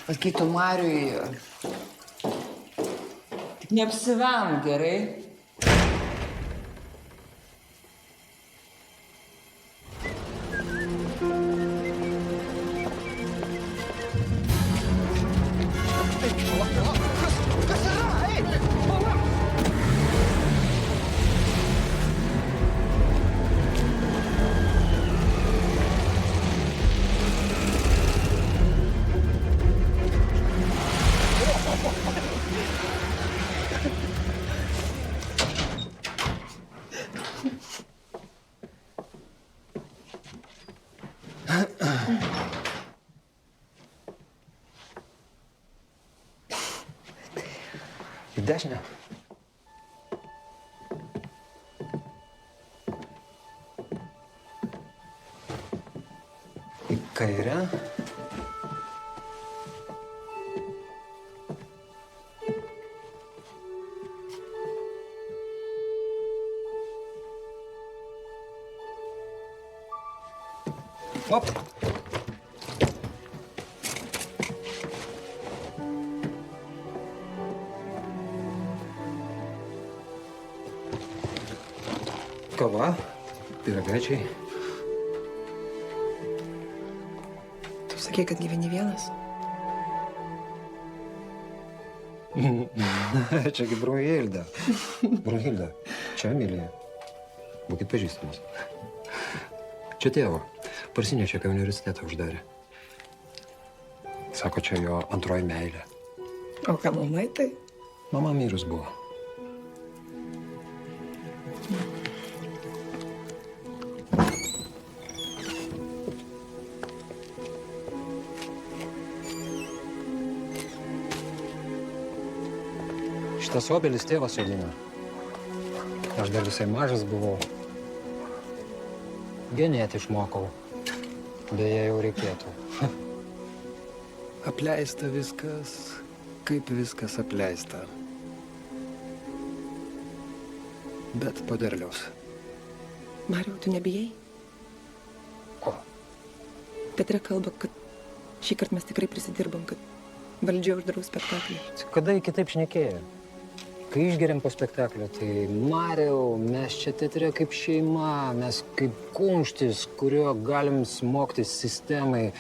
Kai tu Mariui... Tik neapsivenk, gerai? Į dešinę. Į kairę. Op. Kava, pyragaičiai. Tu sakei, kad gyveni vienas? Čiagi Brunhilda. Brunhilda, čia Emilija. Būkit pažįstamas. Čia tėvo. Parsinešė, kai universitetą uždarė. Sako, čia jo antroji meilė. O ką mamai tai? Mama mirus buvo. Šitas obelis tėvas sodino. Aš dar visai mažas buvau. Genėti išmokau. Beje, jau reikėtų. Apleista viskas, kaip viskas apleista. Bet po derliaus. Mariau, tu nebijai? Ko? Teatre kalba, kad šį kartą mes tikrai prisidirbam, kad valdžia uždraus spektaklį. Kada kitaip šnekėjo? Kai išgeriam po spektaklio, tai Mariau, mes čia teatre kaip šeima, mes kaip kumštis, kurio galim smogtis sistemai.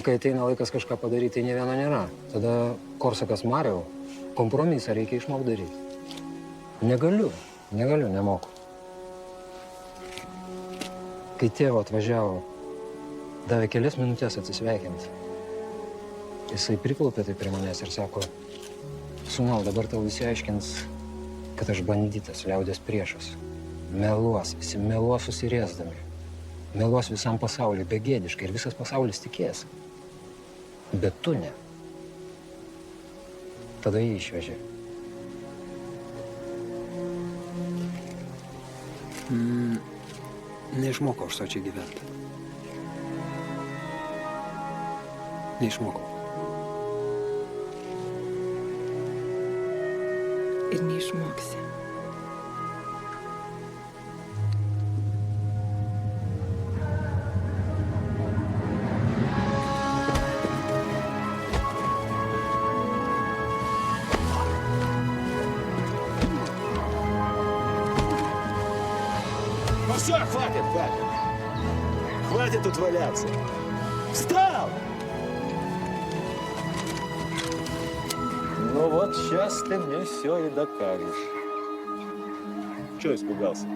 Kai ateina laikas kažką padaryti, tai nė vieno nėra. Tada Korsakas Mariau, kompromisą reikia išmokti daryti. Negaliu, nemoku. Kai tėvo atvažiavo, davė kelias minutės atsisveikinti. Jisai priklaupė tai prie manęs ir sako, sūnau, dabar tau visi aiškins, kad aš banditas, liaudės priešas. Meluos, visi meluos susirėsdami. Meluos visam pasauliui begėdiškai ir visas pasaulis tikės. Bet tu ne. Tada jį išvežė. Neišmokau aš sočiai gyventi. Neišmokau. Ir neišmoksi. Ну все, хватит. Хватит тут валяться. Встал! Ну вот сейчас ты мне все и докажешь. Чего испугался?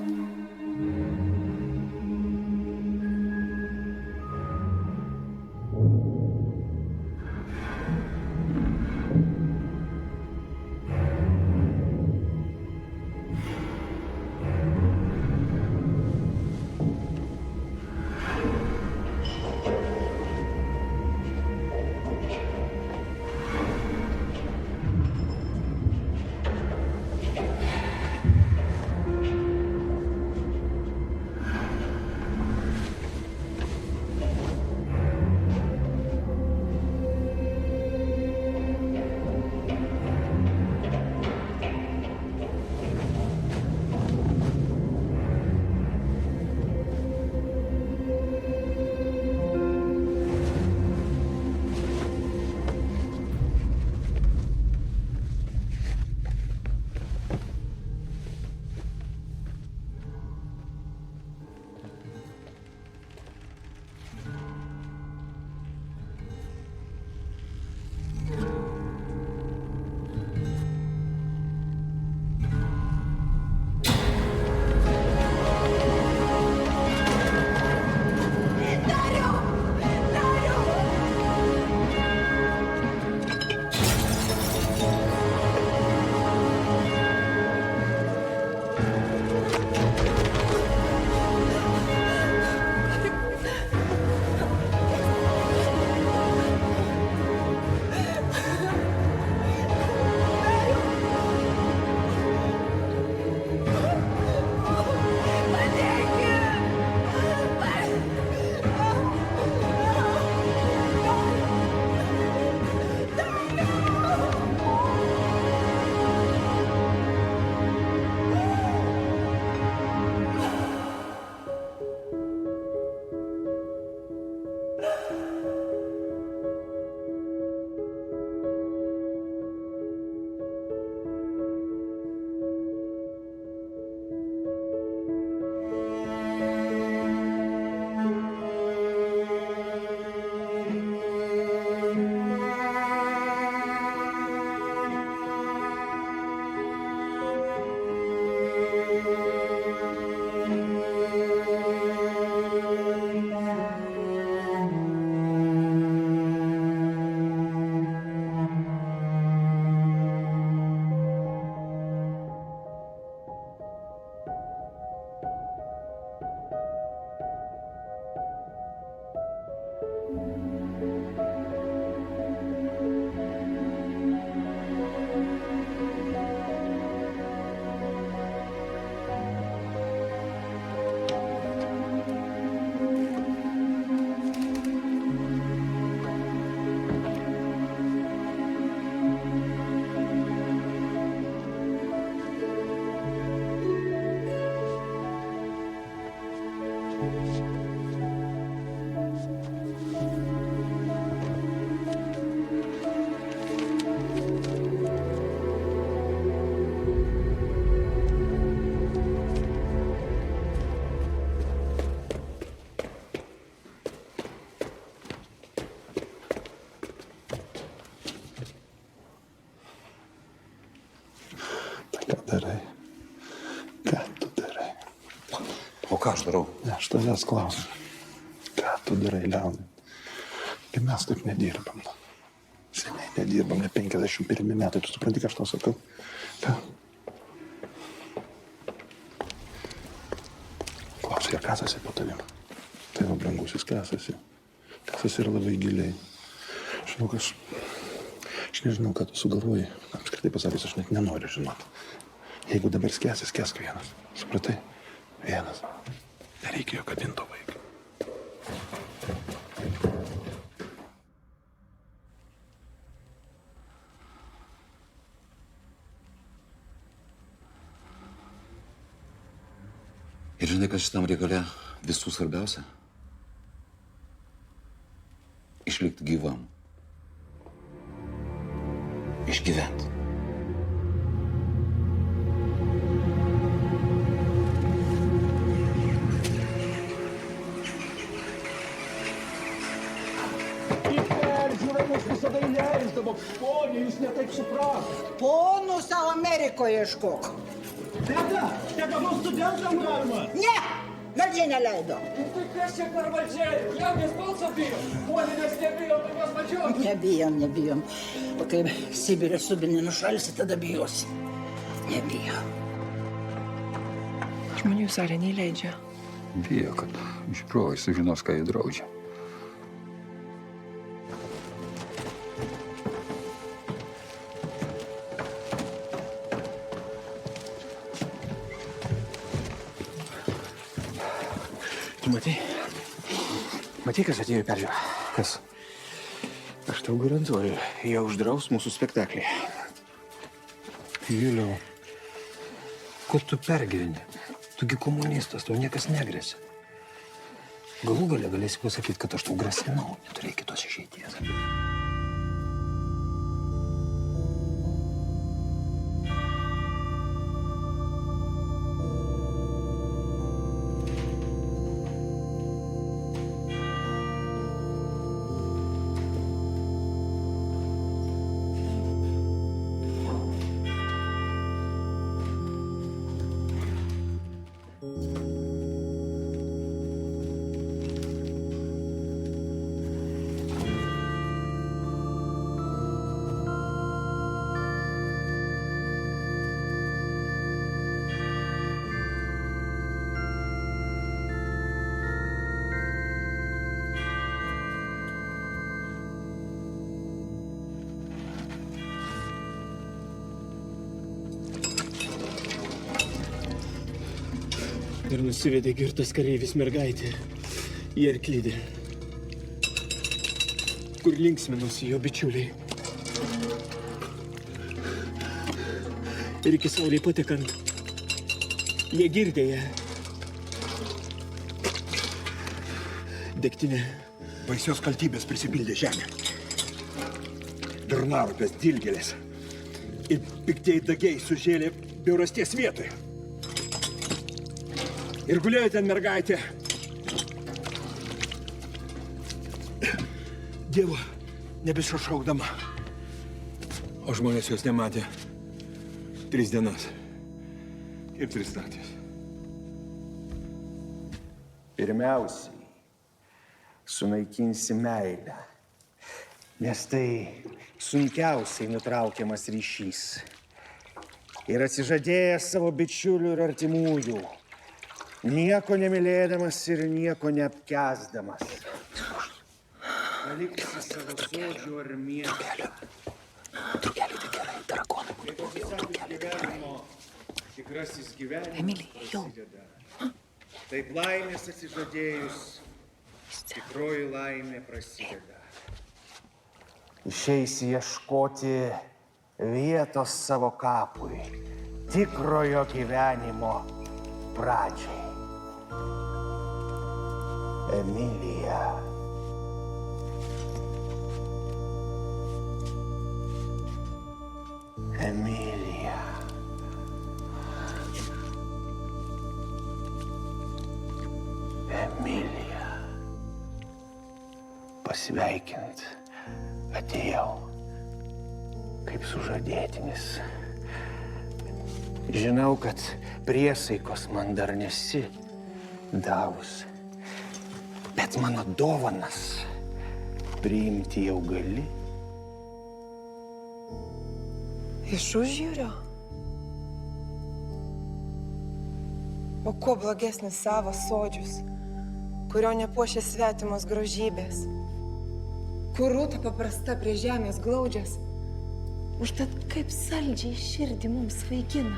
ką aš darau? Ne, aš tavęs klausiu. Ką tu darai, Leonai? Kai mes taip nedirbam. Seniai nedirbam, ne 51 metai. Tu supranti, ką aš tau sakau? Ką? Klausai, ar kasasi po tavim? Tai va, brangusis, kasasi. Kasasi yra labai giliai. Žinau, aš nežinau, ką tu sugalvoji. Apskritai pasakys, aš net nenoriu žinoti. Jeigu dabar skęsis, skęsk vienas. Supratai? Vienas. Nereikėjo kabinto vaiką. Ir žinai, kas šitam reikale visų svarbiausia? Išlikti gyvam. Išgyventi. Peržiūramos visada įleisdavo. Ponė, jūs netaip supratot. Ponų savo Amerikoje ieškok. Teta, mums studentam galima. Ne, valdžia neleido. Tai kas čia per valdžia? Liaudės balso bijo. Ponė, mes nebijom tokios valdžios. Nebijom. O kai Sibirė subinį nušalsi, tada bijosi. Nebijom. Žmonių salė neįleidžia. Bijo, kad žiūrovai sužinos, ką jie draudžia. Tu matei, kas atėjo į peržiūrą? Kas? Aš tau garantuoju, jie uždraus mūsų spektaklį. Juliau, ko tu pergyveni? Tugi komunistas, tau niekas negrėsia. Galų gale galėsi pasakyti, kad aš tau grasinau, neturėjai kitos išeities. Ir nusivedė girtas kareivis mergaitė į arklidę, kur linksminosi jo bičiuliai. Ir iki saulei patekant, jie girdė ją. Degtinė. Baisios kaltybės prisipildė žemė. Darnarupės dilgėlės. Ir piktieji dagiai sužėlė bjaurasties vietoje. Ir gulėjo ten mergaitė. Dievo nebešaukdama. O žmonės jos nematė 3 dienas ir 3 naktys. Pirmiausiai, sunaikinsi meilę, nes tai sunkiausiai nutraukiamas ryšys. Ir atsižadėjęs savo bičiulių ir artimųjų, nieko nemylėdamas ir nieko neapkęsdamas. Paliksi savo sodžių ar miestą. Drugelį, tai gerai, tarakonai būtų daugiau, drugelį, tai gerai. Tikrasis gyvenimas Emilija, jau. prasideda. Taip laimės atsižadėjus, tikroji laimė prasideda. Išeisi ieškoti vietos savo kapui, tikrojo gyvenimo pradžiai. Emilija. Emilija. Emilija. Pasveikint atėjau kaip sužadėtinis. Žinau, kad priesaikos man dar nesi davus. Bet mano dovanas priimti jau gali. Iš užjūrio? O kuo blogesnis savas sodžius, kurio nepuošia svetimos grožybės, kur rūta paprasta prie žemės glaudžias, užtat kaip saldžiai širdį mums vaikina.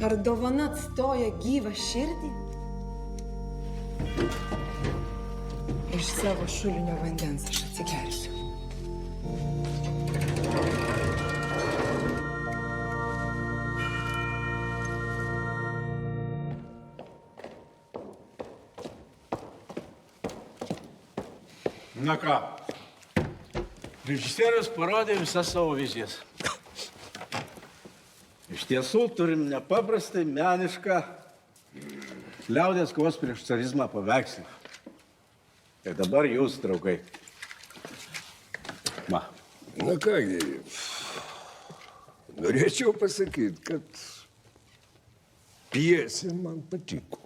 Ar dovana atstoja gyvą širdį? Iš savo šulinio vandens aš atsigersiu. Na ką, režisierius parodė visas savo vizijas. Iš tiesų turim nepaprastai menišką liaudės kovos prieš carizmą paveikslą. Ir dabar jūs, draugai. Ma. Na kągi, norėčiau pasakyti, kad pjesė man patiko.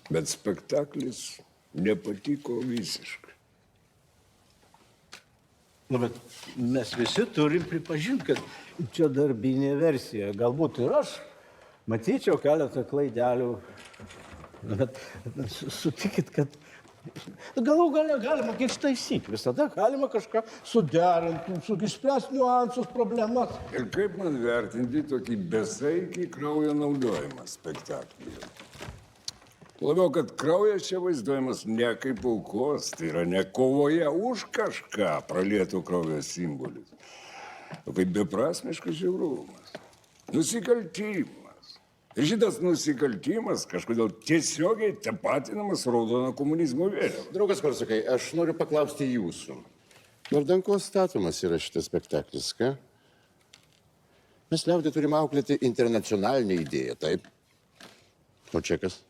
Bet spektaklis nepatiko visiškai. Nu, bet mes visi turim pripažinti, kad čia darbinė versija. Galbūt ir aš matyčiau keletą klaidelių. Bet sutikit, kad galų gale galima ištaisyti. Visada galima kažką suderinti, išspręsti niuansus, problemas. Ir kaip man vertinti tokį besaikį kraujo naudojimą spektaklyje? Labiau, kad kraujas čia vaizduojamas ne kaip aukos, tai yra ne kovoje už kažką pralieto kraujo simbolis, o kaip beprasmiškas žiaurumas, nusikaltimas. Ir šitas nusikaltimas kažkodėl tiesiogiai tapatinamas raudono komunizmo vėliava. Draugas Korsakai, aš noriu paklausti jūsų. Vardan ko statomas yra šitas spektaklis, ką? Mes liaudį turim auklėti internacionalinę idėją, taip? O čia kas?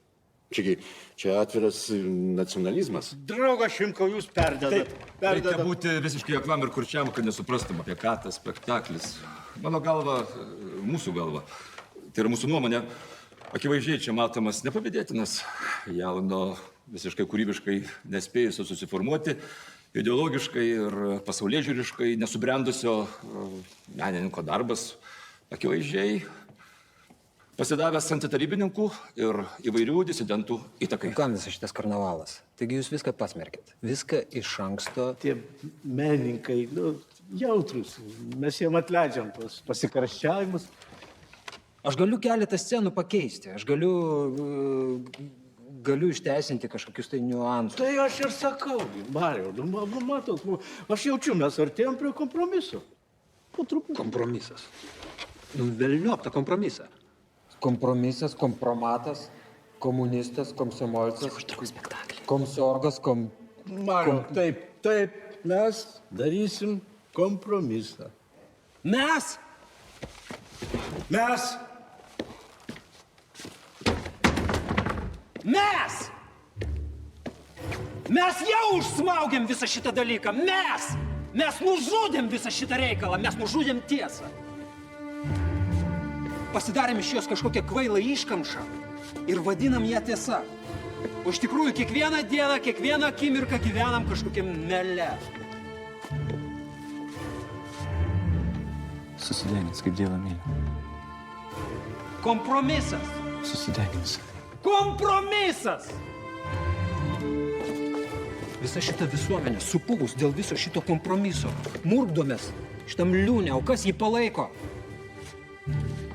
Čia atviras nacionalizmas. Draugas Šimkau, jūs perdedat. Reikia būti visiškai aklam ir kurčiam, kad nesuprastum, apie ką tas spektaklis. Mano galva, mūsų galva, tai yra mūsų nuomonė, akivaizdžiai čia matomas nepavydėtinas jauno, visiškai kūrybiškai nespėjusio susiformuoti, ideologiškai ir pasaulėžiūriškai nesubrendusio menininko darbas, akivaizdžiai pasidavęs antitarybininkų ir įvairių disidentų įtakai. Kam visas šitas karnavalas? Taigi jūs viską pasmerkit. Viską iš anksto. Tie menininkai, jautrus. Mes jiem atleidžiam tos pasikarščiavimus. Aš galiu keletą scenų pakeisti. Aš galiu išteisinti kažkokius tai niuansus. Tai aš ir sakau, Marijau, matot, aš jaučiu, mes artėjom prie kompromiso. Po truputį. Kompromisas. Velniop tą kompromisą. Kompromisas, kompromatas, komunistas, komsomolcas, komsorgas, Marijau, taip, mes darysim kompromisą. Mes? Mes! Mes! Mes jau užsmaugėm visą šitą dalyką. Mes! Mes nužudėm visą šitą reikalą. Mes nužudėm tiesą. Pasidarėm iš jos kažkokią kvailą iškamšą ir vadinam ją tiesa. O iš tikrųjų, kiekvieną dieną, kiekvieną akimirką gyvenam kažkokiam mele. Susidegins, kaip Dievą myli. Kompromisas. Susidegins. Kompromisas! Visa šita visuomenė supuvus dėl viso šito kompromiso. Murkdomės šitam liūne, o kas jį palaiko?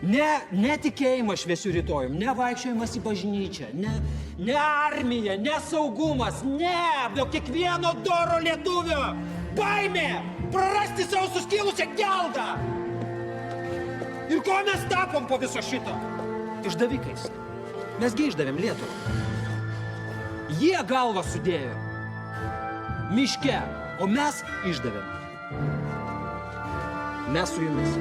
Ne tikėjimas šviesių rytojum, ne vaikščiojimas į bažnyčią, ne armija, ne saugumas, ne, dėl kiekvieno doro lietuvio baimė prarasti savo suskilusią geldą. Ir ko mes tapom po viso šito? Išdavikais. Mesgi išdavėm Lietuvą. Jie galvą sudėjo miške, o mes išdavėm. Mes su jumis.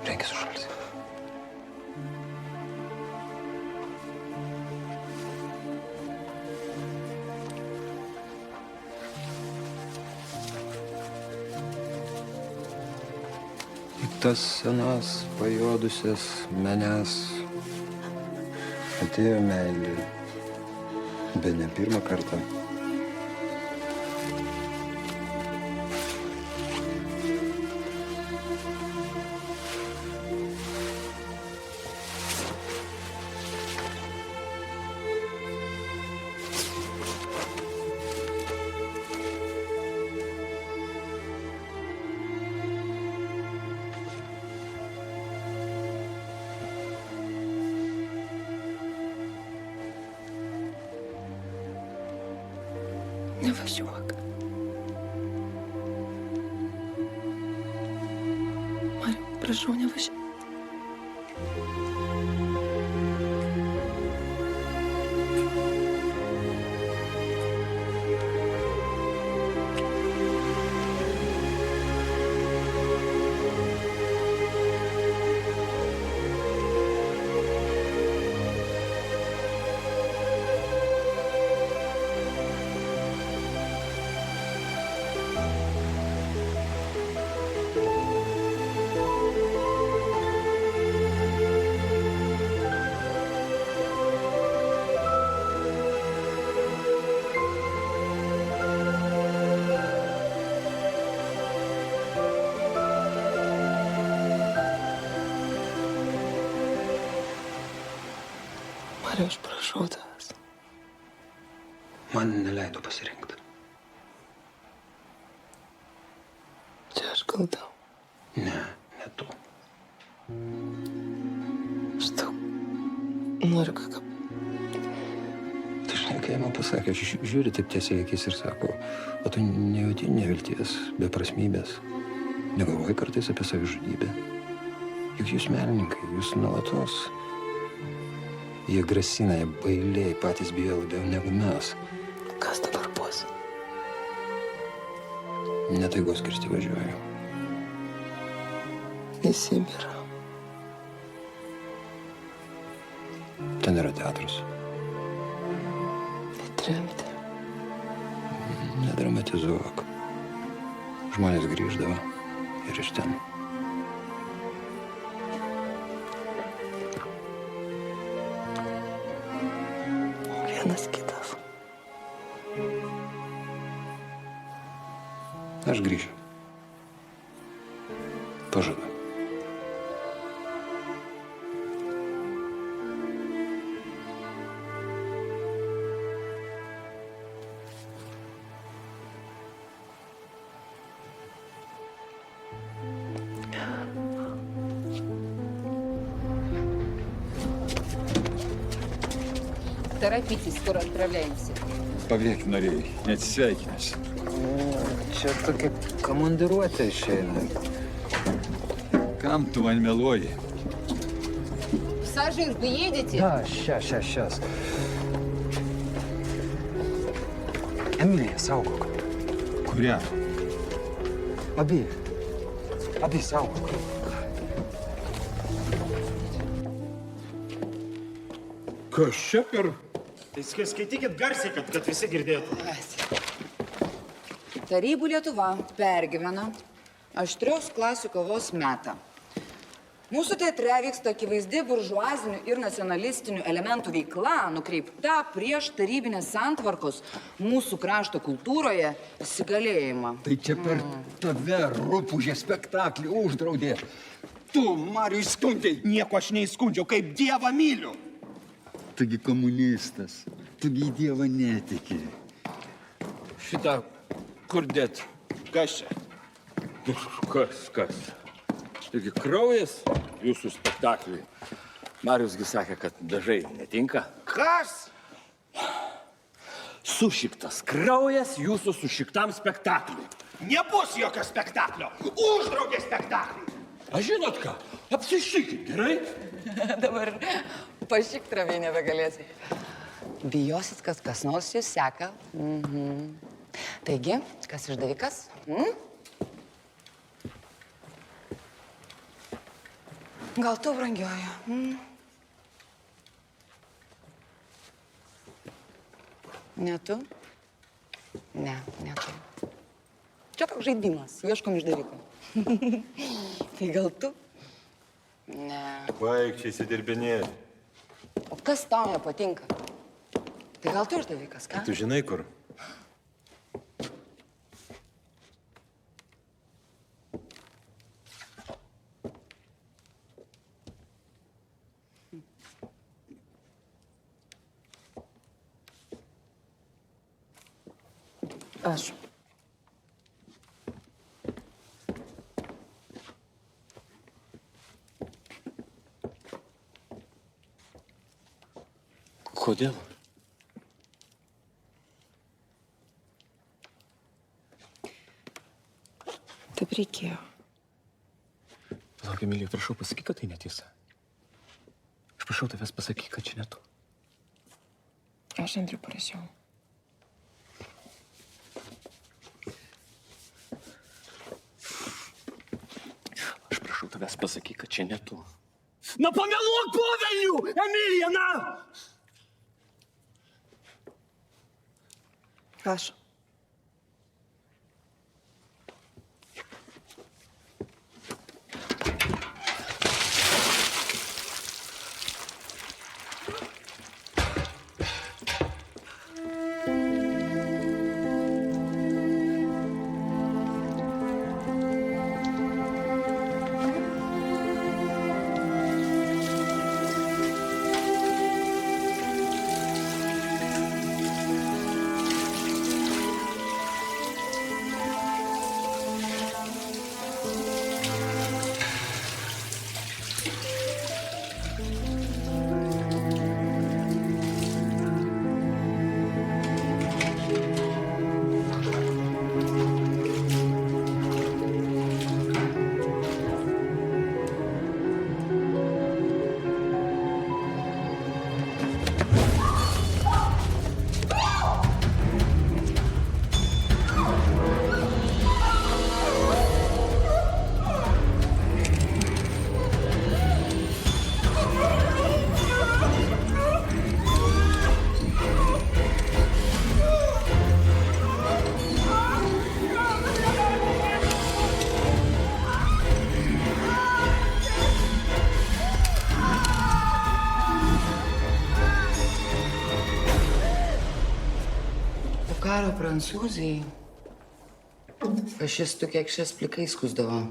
Reikia sušalti. Į tas senas, pajuodusias menes atėjo meilė. Bet ne pirmą kartą. Nevažiuok. Mariau, prašau, nevažiuok. Mariau, aš prašau tavęs. Man neleido pasirinkti. Čia aš kalta. Ne tu. Aš tau noriu ką. Tai žinai, kai man pasakė, aš žiūri taip tiesiai akis ir sako, o tu nejauti nevilties, beprasmybės. Negalvoji kartais apie savižudybę. Juk jūs menininkai, jūs nuolatos. Jie grasina, jie bailiai, patys bijo labiau negu mes. Kas dabar bus? Ne taigos kirsti važiuoju. Į Sibirą. Ten yra teatras. Į tremtį. Nedramatizuok. Žmonės grįždavo ir iš ten. Vienas kitas. Aš grįšiu. Pažadu. Торопитесь, скоро отправляемся. Pavėk norėjai, neatsisveikinęs. Čia tokia komandiruotė išeina. Kam tu man meluoji? Сажир, вы едете? Да, сейчас. Emilija, saugok. Kurią? Abi saugok. Kas čia per... Tai skaitykit garsiai, kad visi girdėtų. Tarybų Lietuva pergyvena aštrios klasių kovos metą. Mūsų teatre vyksta akivaizdi buržuazinių ir nacionalistinių elementų veikla, nukreipta prieš tarybinės santvarkos mūsų krašto kultūroje įsigalėjimą. Tai čia per tave rupūžė spektaklį uždraudė. Tu, Mariui, skundžiai. Nieko aš neįskundžiau, kaip Dievą myliu. Tugi komunistas, tugi į Dievą netiki. Šitą kur dėt? Kas čia? Kas? Taigi kraujas jūsų spektakliui. Mariusgi sakė, kad dažai netinka. Kas? Sušiktas kraujas jūsų sušiktam spektakliui. Nebus jokio spektaklio. Uždraudė spektaklį. A žinot ką? Apsišykit, gerai? Dabar pašyk traviai nebegalėsit. Bijosit, kad kas nors jūs seka. Taigi, kas išdavikas? Gal tu, brangioji? Ne tu? Ne, ne tu. Čia toks žaidimas, ieškom išdaviko. Tai gal tu? Ne. Baik čia įsidirbinėti. O kas tau nepatinka? Tai gal tu išdavikas, ką? Tu žinai kur? Aš. Kodėl? Taip reikėjo. Palauk, Emilija, prašau, pasakyk, kad tai netiesa. Aš prašau tavęs pasakyk, kad čia ne tu. Aš Andriui parašiau. Aš prašau tavęs pasakyk, kad čia ne tu. Na pameluok po velnių, Emilija, na! Aš. Karo prancūzai fašistų kekšės plikai skusdavo.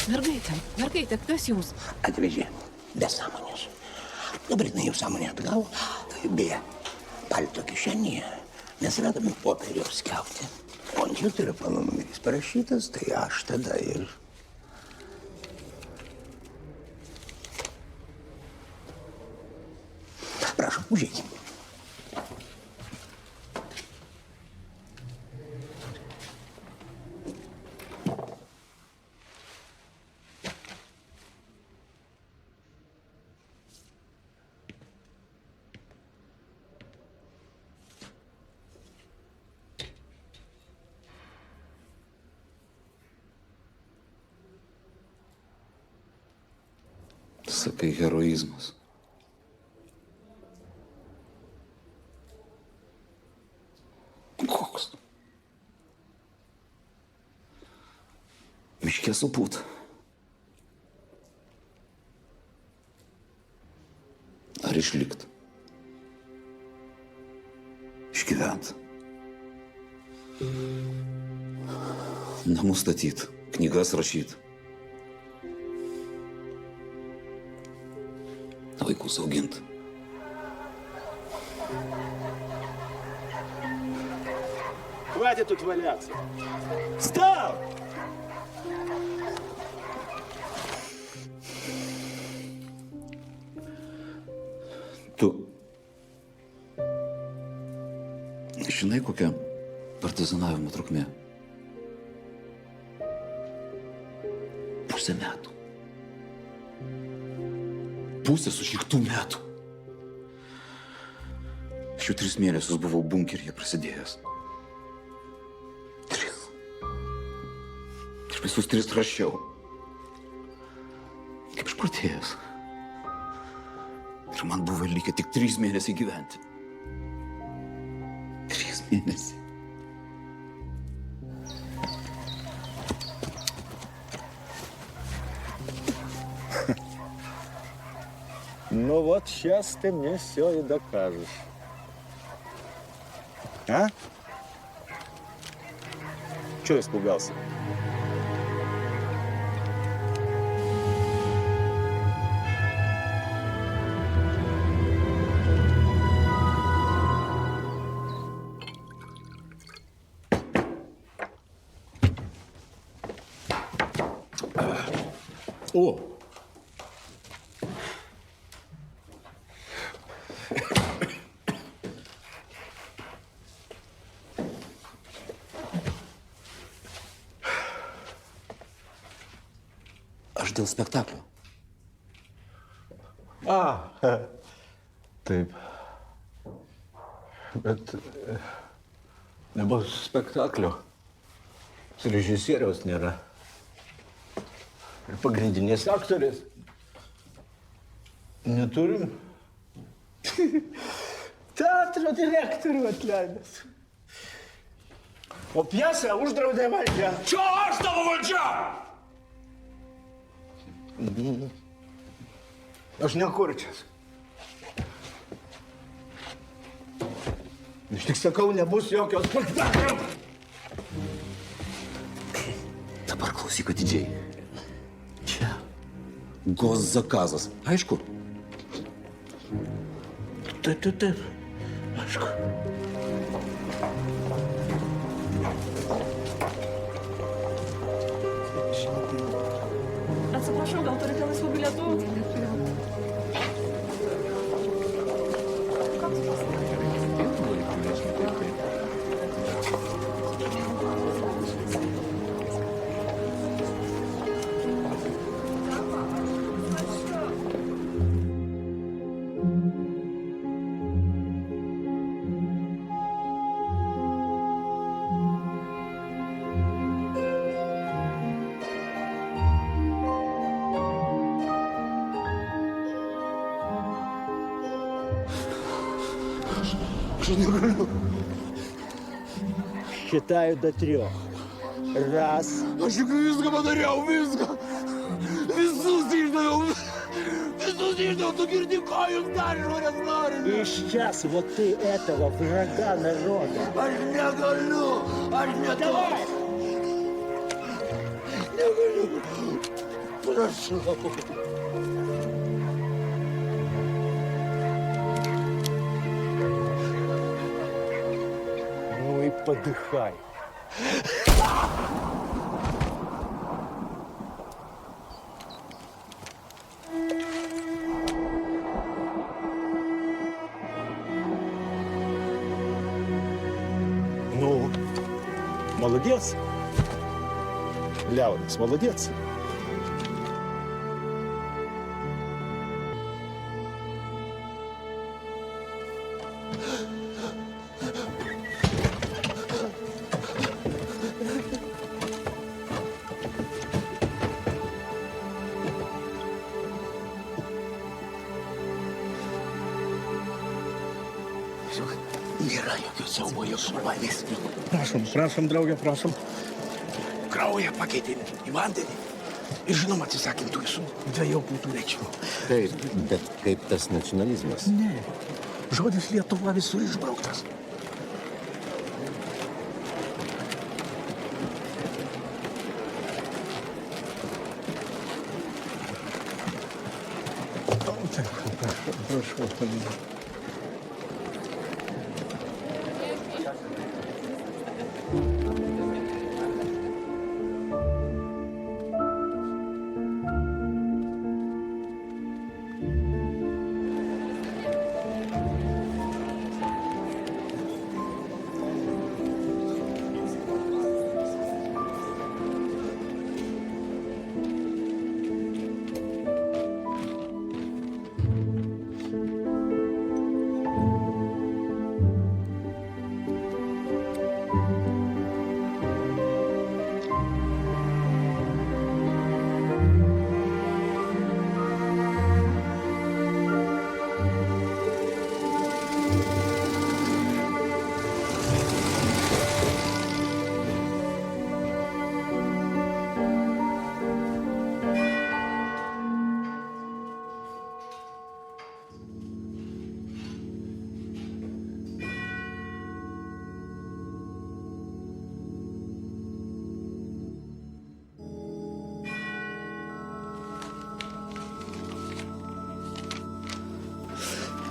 Mergaitė, kas jūs? Atvežė be sąmonės. Dabar jinai jau sąmonę atgavo. Beje, palto kišenėje mes radome popieriaus skiautę. O ant jų telefono numeris parašytas, tai aš tada ir... Prašom, užeikim. Sakai, heroizmas. Koks? Miške supūt. Ar išlikt? Išgyvent. Namus statyt, knygas rašyt. Vaikus augint. Хватит тут валяться. Встал! Tu žinai, kokia partizanavimo trukmė? 1,5 metų. 1,5 sušiktų metų. Aš jau 3 mėnesius buvau bunkeryje prasidėjęs. 3. Aš visus 3 rašiau. Kaip išprotėjęs. Ir man buvo likę tik 3 mėnesiai gyventi. 3 mėnesiai. Ну вот сейчас ты мне все и докажешь. А? Чего испугался? О! Aš dėl spektaklio. Taip. Bet nebus spektaklio. Režisieriaus nėra. Ir pagrindinės aktorės neturim. Teatro direktorių atleidęs. O pjesę uždraudė valdžia. Čia aš tavo valdžia! Aš nekurčias. Aš tik sakau, nebus jokios spektaklio. Dabar klausyk atidžiai. Čia goszakazas. Aišku? Taip. Aišku. Atsiprašau, gal turite laisvų bilietų? Считаю до 3. Раз. Aš juk viską padariau, viską. Visus išdaviau. Visus išdaviau, tu girdi, ko jūs dar žmonės nori. И сейчас вот ты этого врага народа. Aš negaliu, aš neturiu. Давай! Negaliu. Prašau. Ну и подыхай. Ну, молодец. Ляурис, молодец. Nėra jokio siaubo, joks valis. Prašom, draugė, prašom. Kraują pakeitėm į vandenį. Ir žinoma, atsisakėm tų visų dviejopų tų reikšmių. Taip, bet kaip tas nacionalizmas? Ne. Žodis Lietuva visur išbrauktas. Prašau.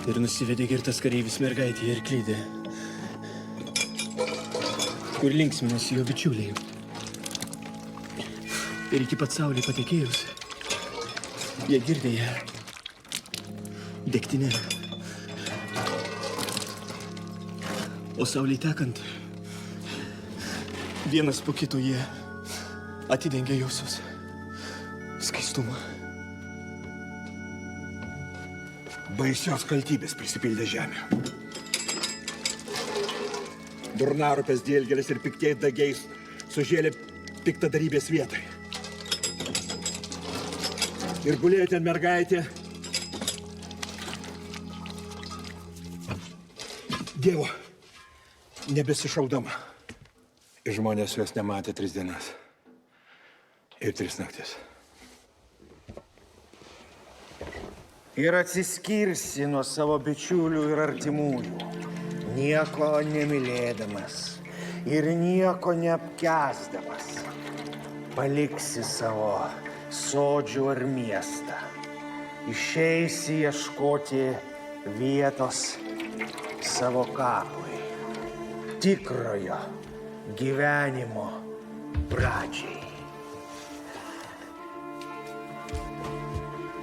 Ir nusivedė girtas kareivis mergaitį ir klydė, kur linksminosi jo bičiuliai. Ir iki pat saulė patekėjus, jie girdė ją degtinę. O saulė tekant, vienas po kito jie atidengė josios skaistumą. Baisios kaltybės prisipildė žemė. Durnarupės dėlgelis ir piktieji dagiais sužėlė piktadarybės vietai. Ir gulėjo ten mergaitė. Dievo, nebesišaudama. Ir žmonės jos nematė 3 dienas ir 3 naktis. Ir atsiskirsi nuo savo bičiulių ir artimųjų, nieko nemylėdamas ir nieko neapkęsdamas. Paliksi savo sodžių ar miestą, išeisi ieškoti vietos savo kapui, tikrojo gyvenimo pradžiai.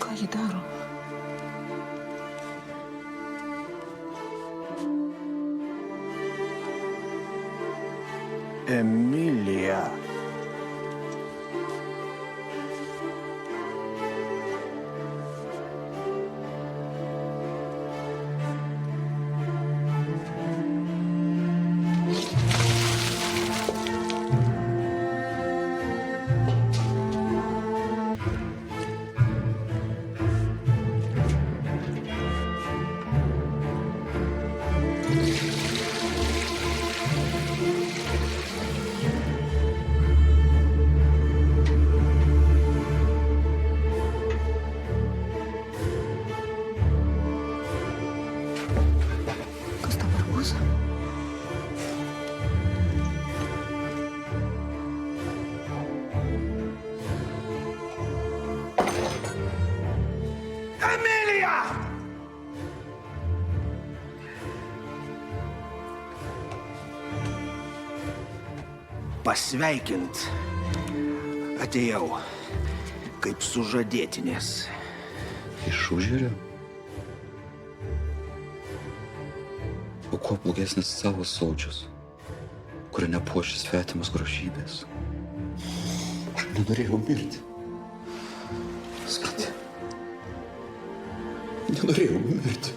Ką ji daro? Emilija. Emilija! Pasveikint atėjau kaip sužadėtinės. Iš užjūrio? O kuo blogesnis savo sodžius, kurio nepuošia svetimas grožybės? Aš nenorėjau mirti. Skaitai. Nenorėjau mirti.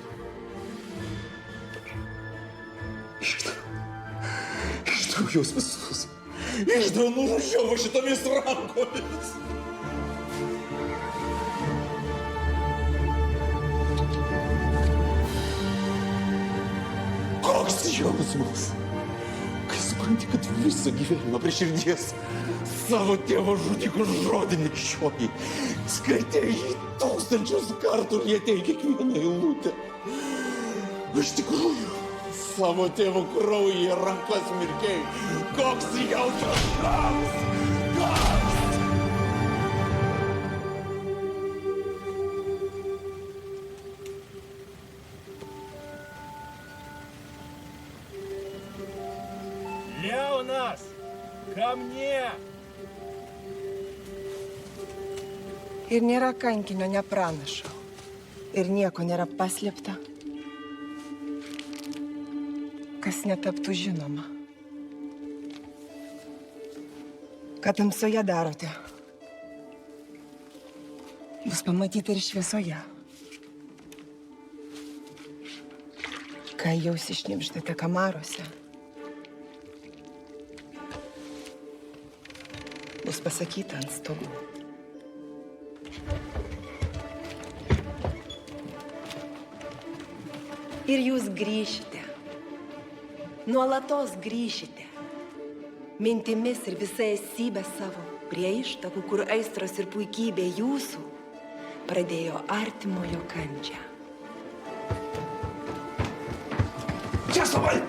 Išdaviau juos visus. Išdaviau nužudžiau šitomis rankomis. Koks jausmas, kai supranti, kad visą gyvenimą prie širdies savo tėvo žudiko žodį nešioji. Skaitei jį tūkstančius kartų ir lietei kiekvieną eilutę. Iš tikrųjų, savo tėvo kraujyje rankas mirkėjai. Koks jausmas, koks! Leonas, ко мне! Ir nėra kankinio nepranašo. Ir nieko nėra paslėpta, kas netaptų žinoma. Ką tamsoje darote, bus pamatyti ir šviesoje. Kai jau iššnibždate kamaruose, bus pasakyta ant stogų. Ir jūs grįšite. Nuolatos grįšite. Mintimis ir visą esybę savo prie ištakų, kur aistros ir puikybė jūsų pradėjo artimojo kančią. Česlovai!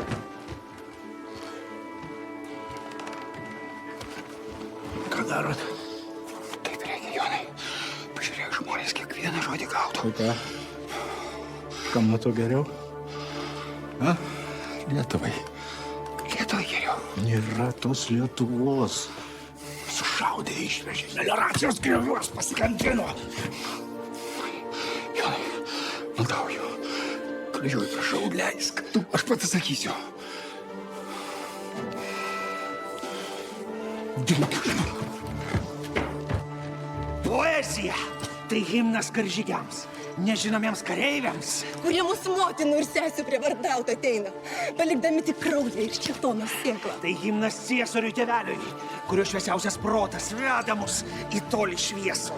Ką darot? Taip reikia, Jonai. Pažiūrėk, žmonės kiekvieną žodį gautų. Ką? Kam nuo to geriau? A? Lietuvai. Lietuvai geriau. Nėra tos Lietuvos. Sušaudė, išvežė, melioracijos grioviuos pasikankino. Jonai, maldauju. Kliuoj, prašau, leisk. Aš pats atsakysiu. Poezija tai himnas karžygiams, nežinomiems kareiviams. Kurie mūsų motinų ir sesių prievartauti ateina, palikdami tik kraują ir šėtono sėklą. Tai himnas Ciesoriui tėveliui, kurio šviesiausias protas veda mus į tolį šviesų.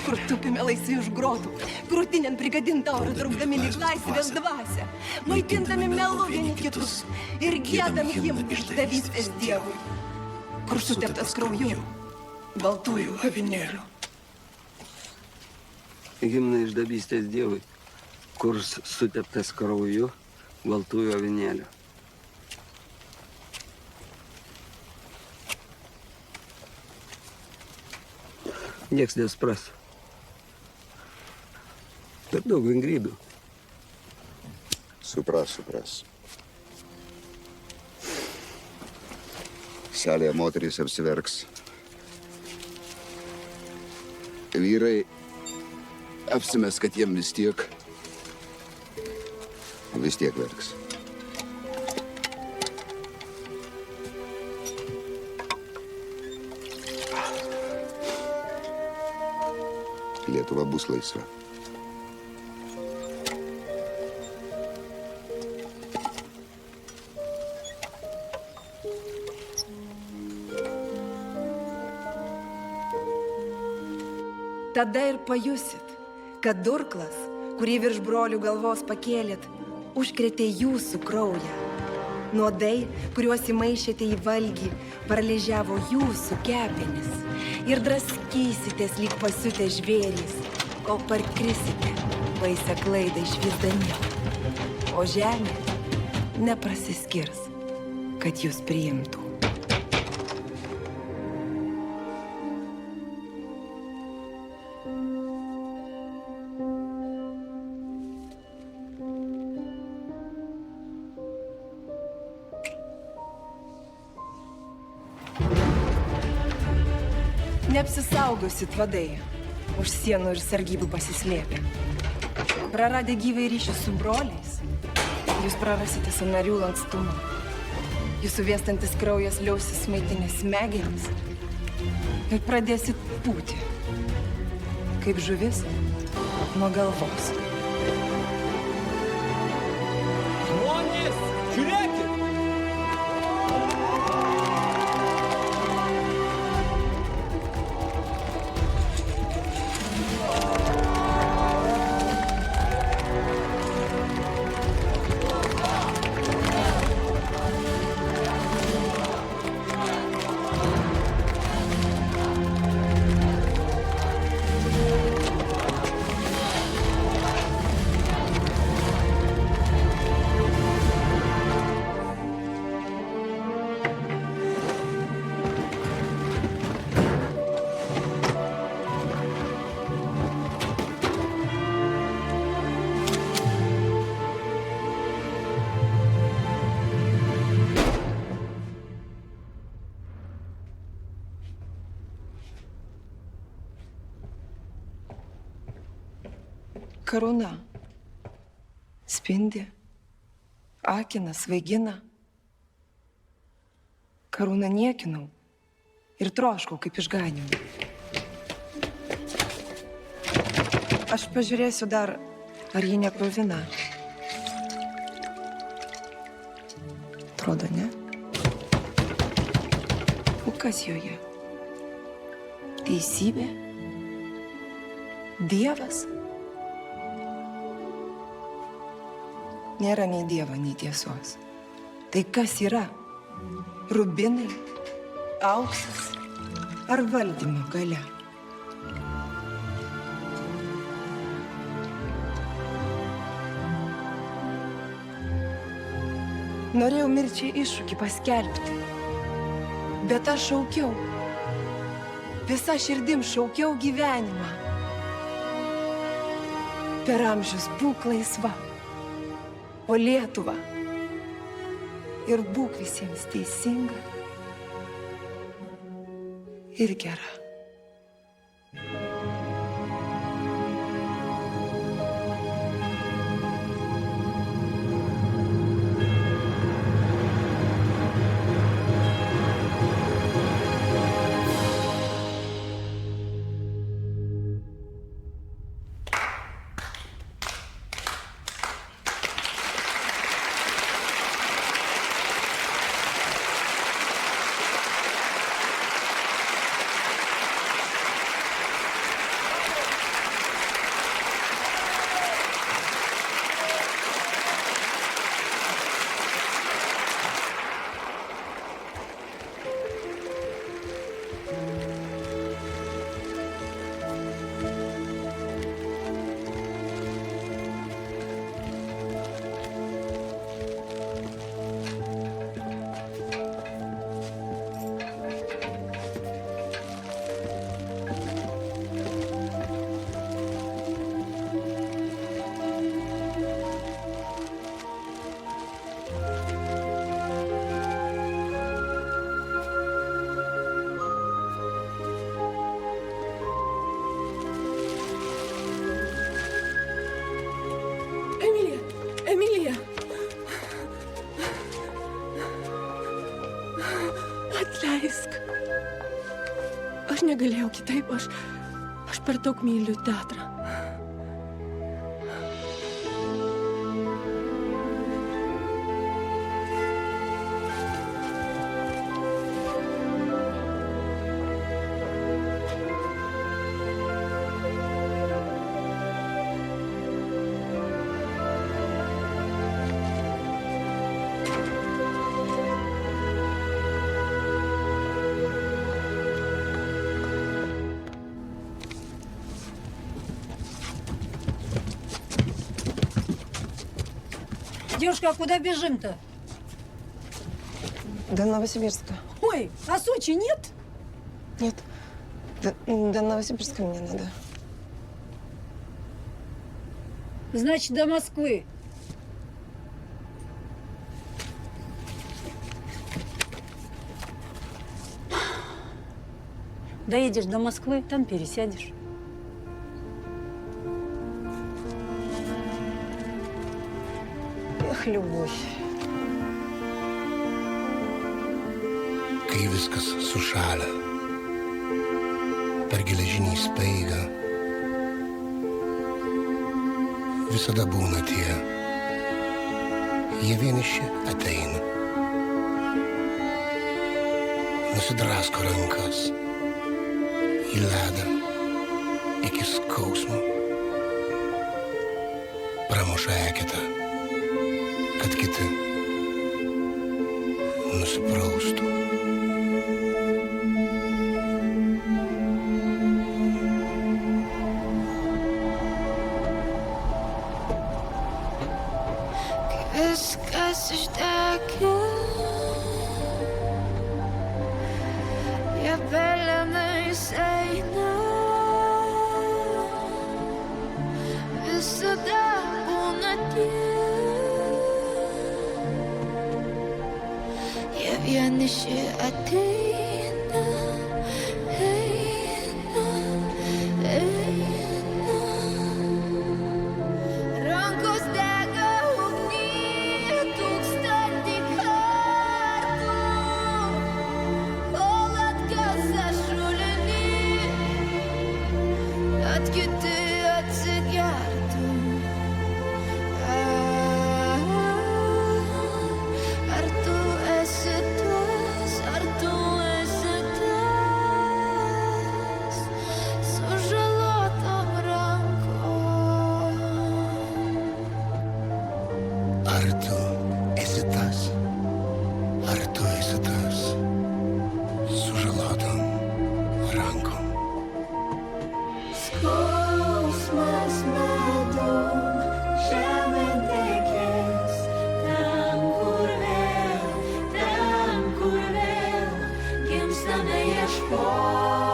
Kur tupime laisvi už grotų, krūtinėn prigadintą orą traukdami lyg laisvės dvasią, maitindami melu vieni kitus ir giedami himną išdavystės Dievui, kur suteptas krauju baltųjų avinėlių. Himną išdavystės Dievui, kur suteptas krauju baltųjų avinėlių. Nieks nespras. Per daug vingrybių. Supras. Salėje moterys apsiverks. Vyrai apsimes, kad jiem vis tiek verks. Lietuva bus laisva. Tada ir pajusit, kad durklas, kurį virš brolių galvos pakėlėt, užkrėtė jūsų kraują. Nuodai, kuriuos įmaišėte į valgį, paralyžiavo jūsų kepenis. Ir draskysitės lyg pasiutę žvėrys, kol parkrisite baisią klaidą išvysdami. O žemė neprasiskirs, kad jūs priimtų. Neapsisaugosit vadai. Už sienų ir sargybų pasislėpę. Praradę gyvai ryšį su broliais, jūs prarasite sąnarių lankstumą. Jūsų vėstantis kraujas liausis maitinės smegenis ir pradėsit pūti, kaip žuvis nuo galvos. Žmonės, žiūrėkit! Karūna spindi, akina, svaigina. Karūną niekinau ir troškau kaip išganimą. Aš pažiūrėsiu dar, ar ji nekruvina. Atrodo, ne? O kas joje? Teisybė? Dievas? Nėra nei dievo, nei tiesos. Tai kas yra? Rubinai, auksas ar valdymo galia? Norėjau mirčiai iššūkį paskelbti, bet aš šaukiau. Visa širdim šaukiau gyvenimą. Per amžius būk laisva. O Lietuva ir būk visiems teisinga ir gera. Atleisk. Aš negalėjau kitaip, aš per daug myliu teatrą. Девушка, а куда бежим-то? До Новосибирска. Ой, а Сочи нет? Нет. До Новосибирска мне надо. Значит, до Москвы. Доедешь до Москвы, там пересядешь. Эх, любовь. Kai viskas sušalia, per geležinį speigą, visada būna tie, jie vieniši ateina, nusidrasko rankas į ledą iki skausmo, pramuša eketą, kad kiti nusipraustų. Viskas išdegė, jie pelenais eina, visada būna tie, jie vieniši ateina, eina, eina, rankos dega ugny tūkstantį kartų, kol atkasa šulinį, kad kiti atsigertų. Ar tu esi tas, ar tu esi tas, sužalotom rankom? Ar tu esi tas, ar tu esi tas, sužalotom rankom? Skausmas medum, žemė tekės, ten, kur vėl gimstame ieškoti.